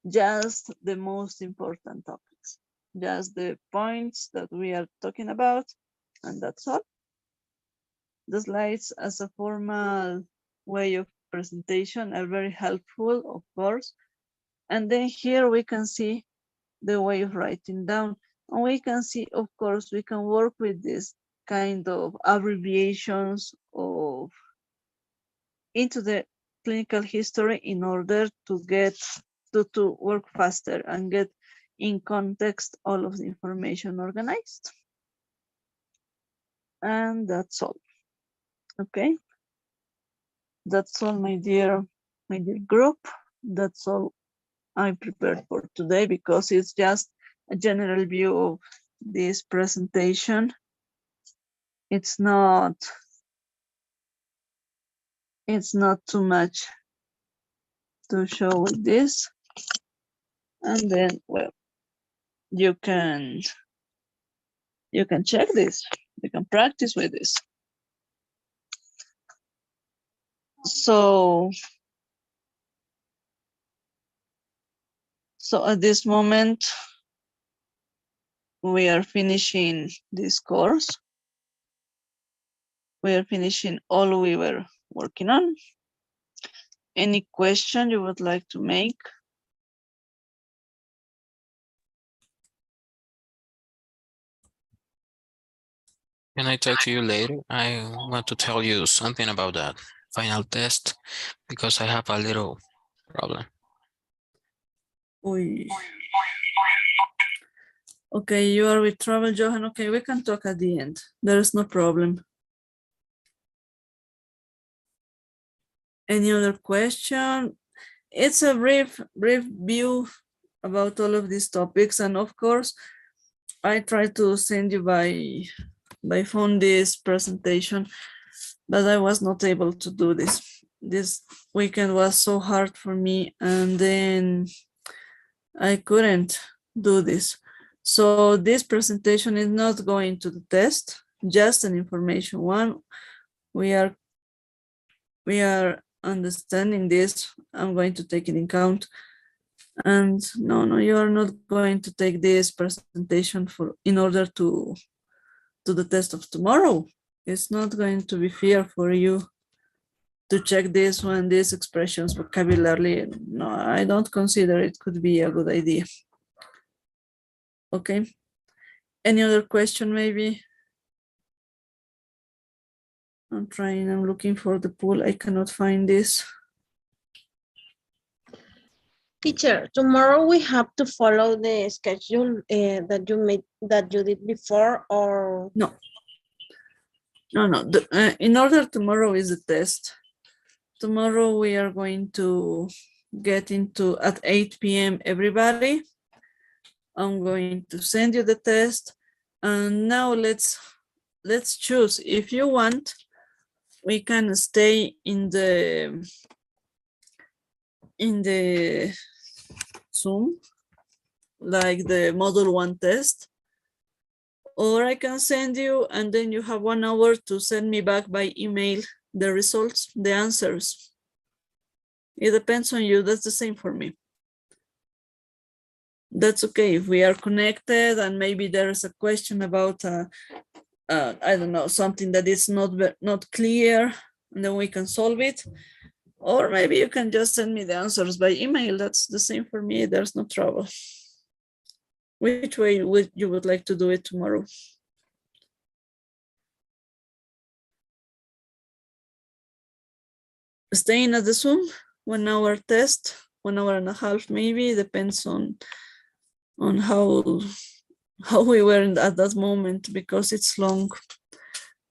[SPEAKER 1] Just the most important topics, just the points that we are talking about, and that's all. The slides as a formal way of presentation are very helpful, of course. And then here we can see the way of writing down. And we can see, of course, we can work with this kind of abbreviations into the clinical history in order to get to work faster and get in context all of the information organized. And that's all. Okay. That's all, my dear group. That's all I prepared for today, because it's just a general view of this presentation. It's not too much to show with this. And then, well, you can check this. You can practice with this. So at this moment, we are finishing this course. We are finishing all we were working on. Any question you would like to make?
[SPEAKER 8] Can I talk to you later? I want to tell you something about that final test, because I have a little problem.
[SPEAKER 1] Uy. Okay, you are with trouble, Johan. Okay, we can talk at the end. There is no problem. Any other question? It's a brief view about all of these topics, and of course, I try to send you by phone this presentation, but I was not able to do this. This weekend was so hard for me, and then I couldn't do this. So this presentation is not going to the test, just an information one. We are understanding this. I'm going to take it in count. And no, you are not going to take this presentation in order to the test of tomorrow. It's not going to be fair for you to check this one, these expressions, vocabulary. No, I don't consider it could be a good idea. Okay, Any other question maybe? I'm looking for the pool. I cannot find this.
[SPEAKER 5] Teacher, tomorrow we have to follow the schedule that you did before, or
[SPEAKER 1] No. In order, tomorrow is a test. Tomorrow we are going to get into at 8 p.m. everybody. I'm going to send you the test. And now let's choose. If you want, we can stay in the Zoom, like the model 1 test, or I can send you and then you have 1 hour to send me back by email the results, the answers. It depends on you. That's the same for me. That's okay. If we are connected and maybe there is a question about, I don't know, something that is not clear, and then we can solve it. Or maybe you can just send me the answers by email. That's the same for me. There's no trouble. Which way would you like to do it tomorrow? Staying at the Zoom, 1 hour test, 1 hour and a half, maybe, depends on how we were at that moment, because it's long.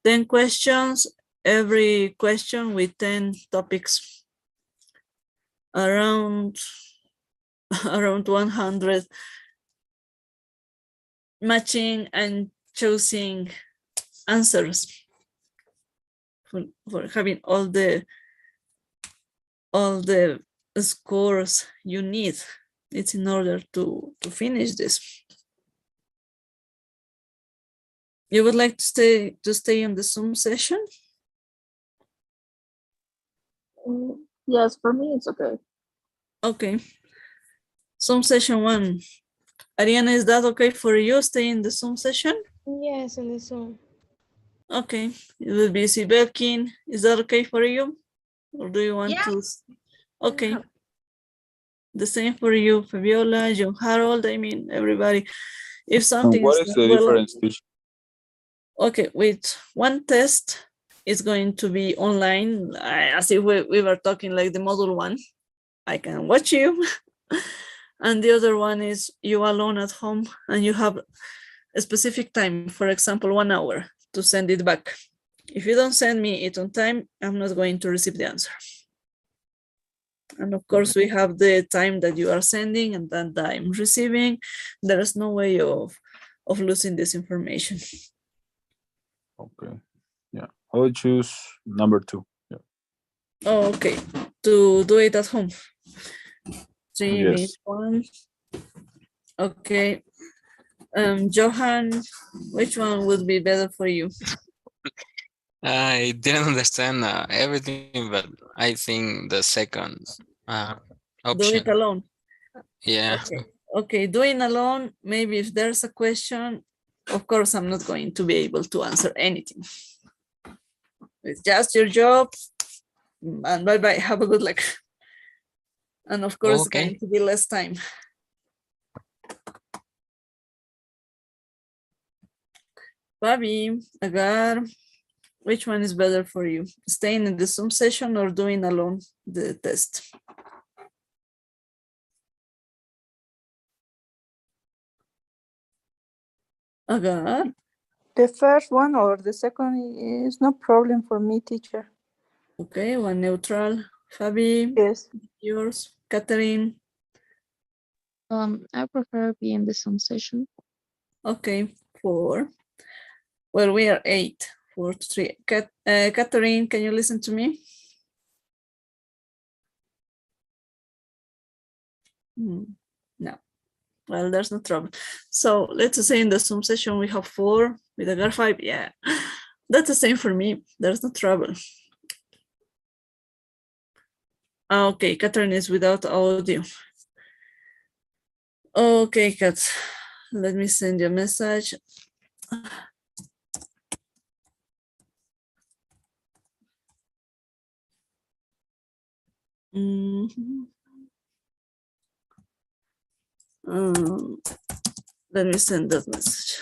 [SPEAKER 1] 10 questions, every question with 10 topics. Around 100 matching and choosing answers for having all the scores you need. It's in order to finish this. You would like to stay in the Zoom session?
[SPEAKER 6] Yes, for me it's okay.
[SPEAKER 1] Okay. Zoom session 1. Ariana, is that okay for you? Stay in the Zoom session?
[SPEAKER 2] Yes, in the Zoom.
[SPEAKER 1] Okay. It will be Sibelkin. Is that okay for you? Or do you want to? Okay. The same for you, Fabiola, John Harold. I mean, everybody. If something
[SPEAKER 7] What
[SPEAKER 1] is
[SPEAKER 7] is
[SPEAKER 1] not
[SPEAKER 7] the
[SPEAKER 1] well,
[SPEAKER 7] difference, teacher?
[SPEAKER 1] okay, with one test is going to be online, as if we were talking like the model 1. I can watch you. And the other one is you alone at home and you have a specific time, for example, 1 hour to send it back. If you don't send me it on time, I'm not going to receive the answer. And of course, we have the time that you are sending and that I'm receiving. There is no way of losing this information.
[SPEAKER 7] Okay. Yeah. I would choose number 2. Yeah.
[SPEAKER 1] Oh, okay. To do it at home. 3
[SPEAKER 7] Yes.
[SPEAKER 1] means 1. Okay. Johan, which one would be better for you?
[SPEAKER 8] I didn't understand everything, but I think the second
[SPEAKER 1] Do it
[SPEAKER 8] option.
[SPEAKER 1] alone.
[SPEAKER 8] Yeah.
[SPEAKER 1] Okay, doing alone, maybe if there's a question, of course, I'm not going to be able to answer anything. It's just your job, and bye-bye, have a good luck. And of course, it's going to be less time. Bobby, Agar, which one is better for you? Staying in the Zoom session or doing alone the test? Agar?
[SPEAKER 9] The first one or the second is no problem for me, teacher.
[SPEAKER 1] Okay, one neutral. Fabi?
[SPEAKER 9] Yes.
[SPEAKER 1] Yours? Catherine?
[SPEAKER 4] I prefer being in the Zoom session.
[SPEAKER 1] Okay, 4. Well, we are 8, 4 to 3. Catherine, can you listen to me? No. Well, there's no trouble. So let's say in the Zoom session we have 4 with Agar 5. Yeah, that's the same for me. There's no trouble. Okay, Catherine is without audio. Okay, Kat, let me send you a message. Let me send that message.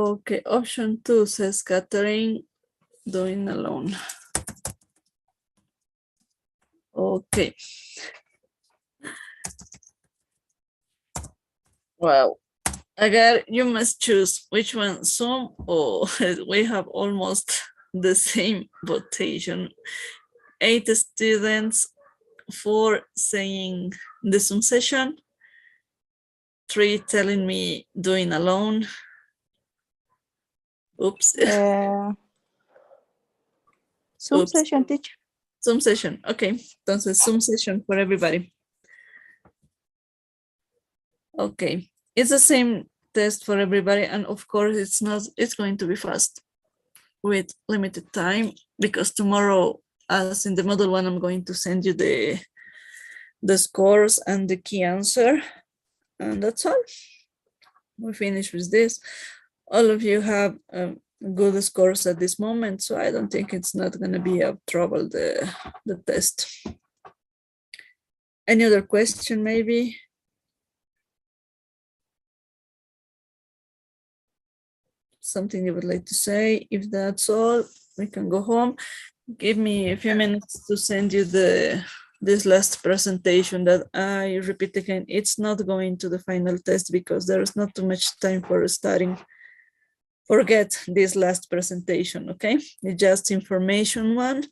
[SPEAKER 1] Okay, option 2 says Catherine doing alone. Okay. Wow. Agar, you must choose which one, Zoom or we have almost the same votation. 8 students, 4 saying the Zoom session, 3 telling me doing alone. Oops.
[SPEAKER 9] Zoom
[SPEAKER 1] Oops.
[SPEAKER 9] session, teacher.
[SPEAKER 1] Zoom session. Okay. Entonces, Zoom session for everybody. Okay. It's the same test for everybody. And of course, it's going to be fast with limited time because tomorrow, as in the model 1, I'm going to send you the scores and the key answer. And that's all. We finish with this. All of you have good scores at this moment, so I don't think it's not going to be a trouble, the test. Any other question, maybe? Something you would like to say? If that's all, we can go home. Give me a few minutes to send you this last presentation that I repeat again. It's not going to the final test because there is not too much time for studying. Forget this last presentation, okay? It's just information one.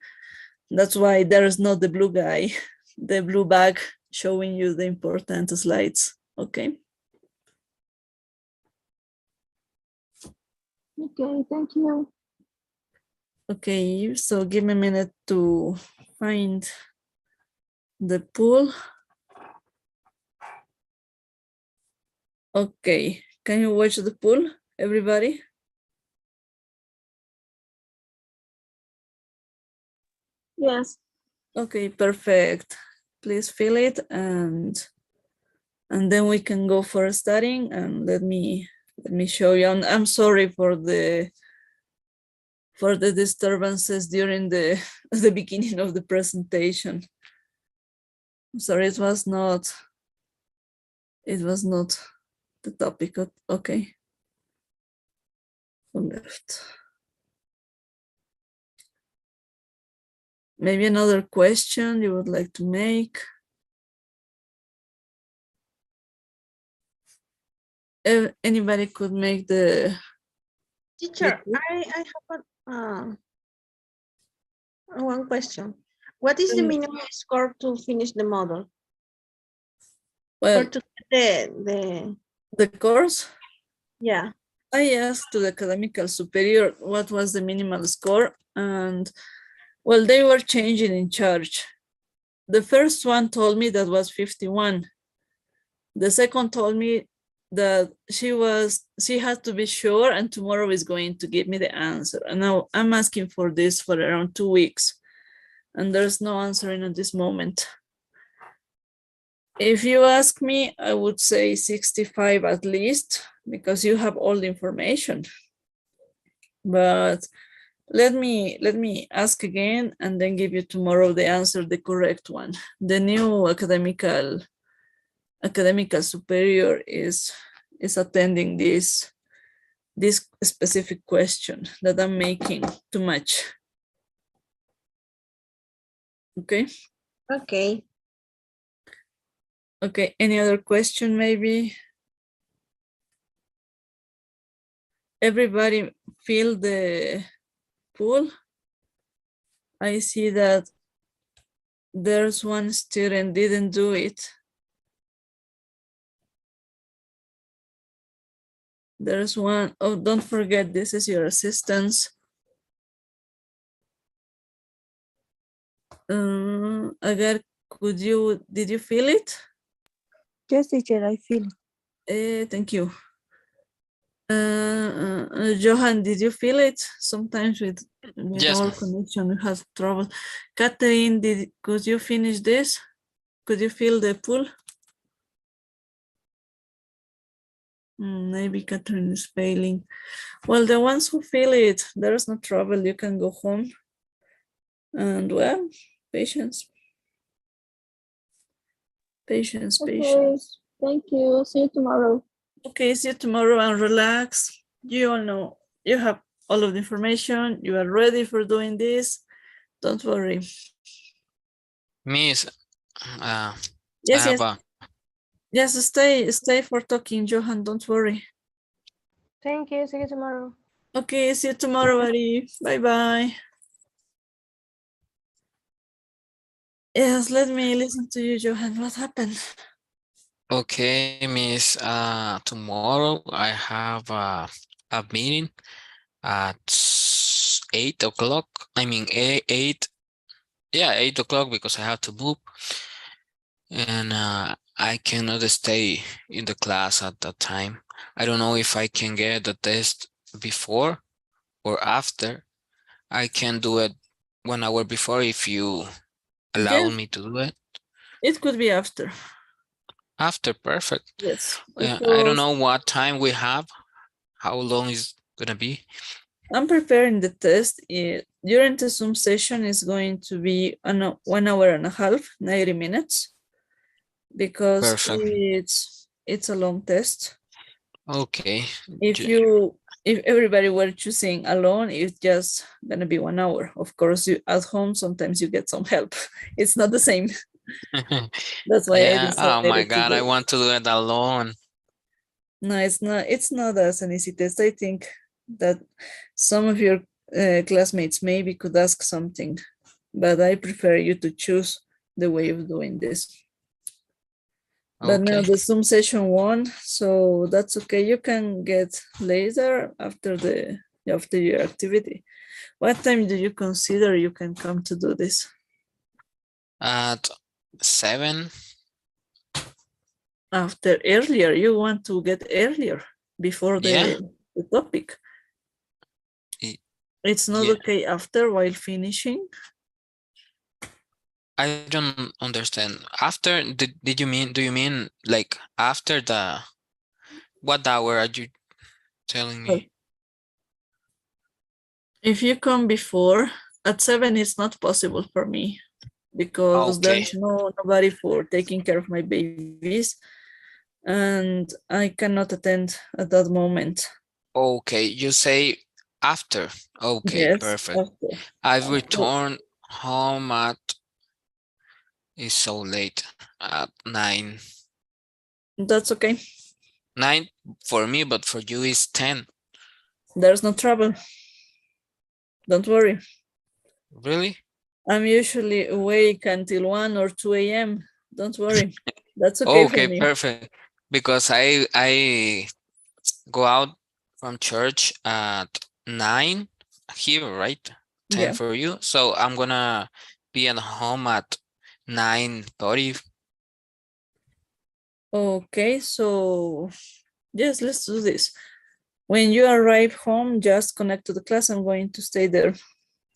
[SPEAKER 1] That's why there is not the blue guy, the blue bag showing you the important slides, okay?
[SPEAKER 6] Okay, thank you.
[SPEAKER 1] Okay, so give me a minute to find the pool. Okay, can you watch the pool, everybody?
[SPEAKER 6] Yes.
[SPEAKER 1] Okay, perfect. Please fill it and then we can go for studying, and let me show you. And I'm sorry for the disturbances during the beginning of the presentation. I'm sorry, it was not the topic. Okay. Left. Maybe another question you would like to make? If anybody could make the
[SPEAKER 5] Teacher, I have one question. What is the minimum score to finish the model? Or
[SPEAKER 1] well,
[SPEAKER 5] to get
[SPEAKER 1] the course?
[SPEAKER 5] Yeah.
[SPEAKER 1] I asked to the academical superior what was the minimal score, and well, they were changing in charge. The first one told me that was 51. The second told me that she had to be sure, and tomorrow is going to give me the answer. And now I'm asking for this for around 2 weeks, and there's no answering at this moment. If you ask me, I would say 65 at least, because you have all the information. But let me ask again and then give you tomorrow the answer, the correct one. The new academical superior is attending this specific question that I'm making too much. Okay.
[SPEAKER 5] Okay.
[SPEAKER 1] Okay, any other question maybe? Everybody fill the pool. I see that there's one student didn't do it. There's one. Oh, don't forget, this is your assistance. Agar, did you feel it?
[SPEAKER 9] Yes, teacher, I feel it.
[SPEAKER 1] Thank you. Johan, did you feel it? Sometimes with
[SPEAKER 8] Yes,
[SPEAKER 1] our
[SPEAKER 8] ma'am.
[SPEAKER 1] connection, we have trouble. Catherine, could you finish this? Could you feel the pool? Maybe Catherine is failing. Well, the ones who feel it, there's no trouble. You can go home. And well, patience. Patience,
[SPEAKER 6] Okay.
[SPEAKER 1] patience.
[SPEAKER 6] Thank you. See you tomorrow.
[SPEAKER 1] Okay, see you tomorrow and relax. You all know, you have all of the information. You are ready for doing this. Don't worry.
[SPEAKER 8] Miss, I
[SPEAKER 1] Yes,
[SPEAKER 8] have
[SPEAKER 1] yes.
[SPEAKER 8] a
[SPEAKER 1] Yes, stay for talking, Johan. Don't worry.
[SPEAKER 2] Thank you. See you tomorrow.
[SPEAKER 1] Okay, see you tomorrow, buddy. Bye-bye. Yes, let me listen to you, Johan. What happened?
[SPEAKER 8] okay, Miss. Tomorrow I have a meeting at 8 o'clock. I mean, eight. Yeah, 8 o'clock because I have to move, and I cannot stay in the class at that time. I don't know if I can get the test before or after. I can do it 1 hour before if you allow
[SPEAKER 1] Yes,
[SPEAKER 8] me to do it.
[SPEAKER 1] it could be after.
[SPEAKER 8] After, perfect.
[SPEAKER 1] Yes,
[SPEAKER 8] I don't
[SPEAKER 1] because
[SPEAKER 8] know what time we have. How long is gonna be?
[SPEAKER 1] I'm preparing the test. During the Zoom session is going to be 1 hour and a half, 90 minutes, because
[SPEAKER 8] Perfect.
[SPEAKER 1] it's a long test.
[SPEAKER 8] Okay.
[SPEAKER 1] If everybody were choosing alone, it's just gonna be 1 hour. Of course, you at home sometimes you get some help. It's not the same. That's why I
[SPEAKER 8] Yeah. Oh my
[SPEAKER 1] decided to
[SPEAKER 8] God,
[SPEAKER 1] do
[SPEAKER 8] I
[SPEAKER 1] it.
[SPEAKER 8] want to do it alone.
[SPEAKER 1] No, it's not. It's not as an easy test. I think that some of your classmates maybe could ask something, but I prefer you to choose the way of doing this. But now
[SPEAKER 8] Okay.
[SPEAKER 1] the Zoom session won, so that's okay. You can get later after your activity. What time do you consider you can come to do this?
[SPEAKER 8] At 7.
[SPEAKER 1] After earlier, you want to get earlier before
[SPEAKER 8] Yeah.
[SPEAKER 1] the topic. It's not
[SPEAKER 8] Yeah.
[SPEAKER 1] okay after while finishing.
[SPEAKER 8] I don't understand. After, did you mean, do you mean like after what hour are you telling me?
[SPEAKER 1] If you come before, at 7 it's not possible for me because
[SPEAKER 8] Okay.
[SPEAKER 1] there's nobody for taking care of my babies and I cannot attend at that moment.
[SPEAKER 8] Okay. You say after. Okay,
[SPEAKER 1] Yes,
[SPEAKER 8] perfect.
[SPEAKER 1] after.
[SPEAKER 8] I've returned home at, it's so late, at 9.
[SPEAKER 1] That's okay.
[SPEAKER 8] 9 for me, but for you is 10.
[SPEAKER 1] There's no trouble. Don't worry.
[SPEAKER 8] Really?
[SPEAKER 1] I'm usually awake until 1 or 2 a.m. Don't worry. That's okay for
[SPEAKER 8] Okay,
[SPEAKER 1] me.
[SPEAKER 8] perfect. Because I go out from church at 9 here, right? 10
[SPEAKER 1] Yeah.
[SPEAKER 8] for you. So I'm gonna be at home at 9:30.
[SPEAKER 1] Okay, so yes, let's do this. When you arrive home, just connect to the class. I'm going to stay there.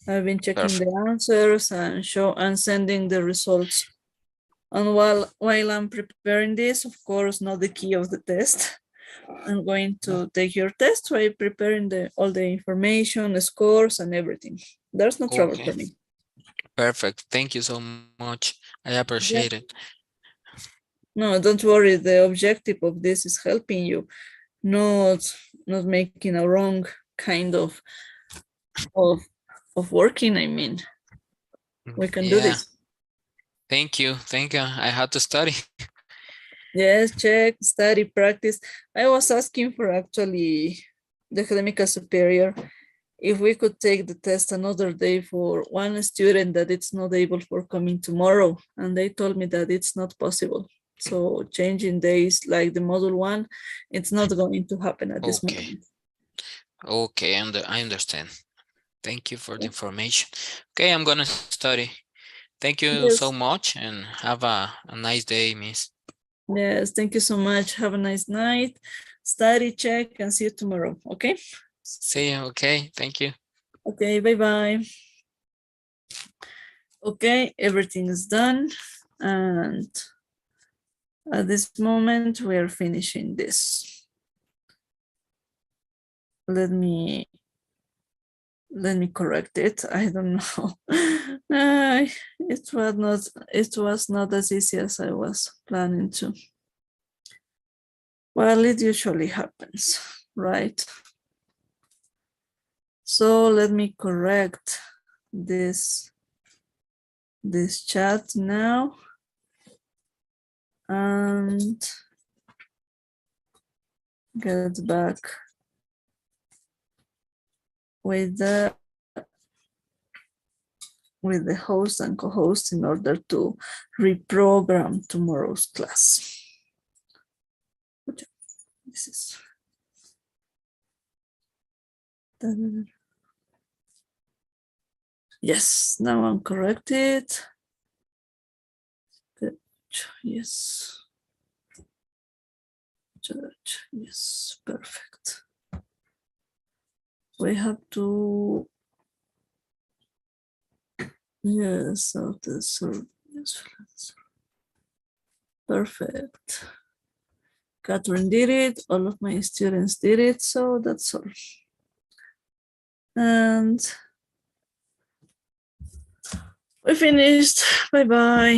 [SPEAKER 1] I've been checking
[SPEAKER 8] Perfect.
[SPEAKER 1] the answers and sending the results. And while I'm preparing this, of course, not the key of the test. I'm going to take your test while preparing all the information, the scores, and everything. There's no trouble
[SPEAKER 8] Okay.
[SPEAKER 1] for me.
[SPEAKER 8] Perfect. Thank you so much. I
[SPEAKER 1] Yeah.
[SPEAKER 8] appreciate it.
[SPEAKER 1] No, don't worry. The objective of this is helping you, not making a wrong kind of working. I mean, we can do
[SPEAKER 8] Yeah.
[SPEAKER 1] this.
[SPEAKER 8] Thank you. Thank you. I had to study.
[SPEAKER 1] Yes, check, study, practice. I was asking for actually the academic superior if we could take the test another day for one student that it's not able for coming tomorrow. And they told me that it's not possible. So changing days like the module 1, it's not going to happen at this
[SPEAKER 8] Okay.
[SPEAKER 1] moment.
[SPEAKER 8] Okay, I understand. Thank you for the information. Okay, I'm gonna study. Thank you so
[SPEAKER 1] Yes.
[SPEAKER 8] much and have a nice day, Miss.
[SPEAKER 1] Yes, thank you so much. Have a nice night. Study, check, and see you tomorrow. Okay?
[SPEAKER 8] See you. Okay, thank you.
[SPEAKER 1] Okay, bye-bye. Okay, everything is done. And at this moment, we are finishing this. Let me correct it. I don't know. It was not as easy as I was planning to. Well, it usually happens, right? So let me correct this chat now. And get back with the host and co-host in order to reprogram tomorrow's class. This is yes, now I'm corrected. Good. Yes. Yes, perfect. We have to yes, of the yes, perfect. Catherine did it, all of my students did it, so that's all. And we finished. Bye-bye.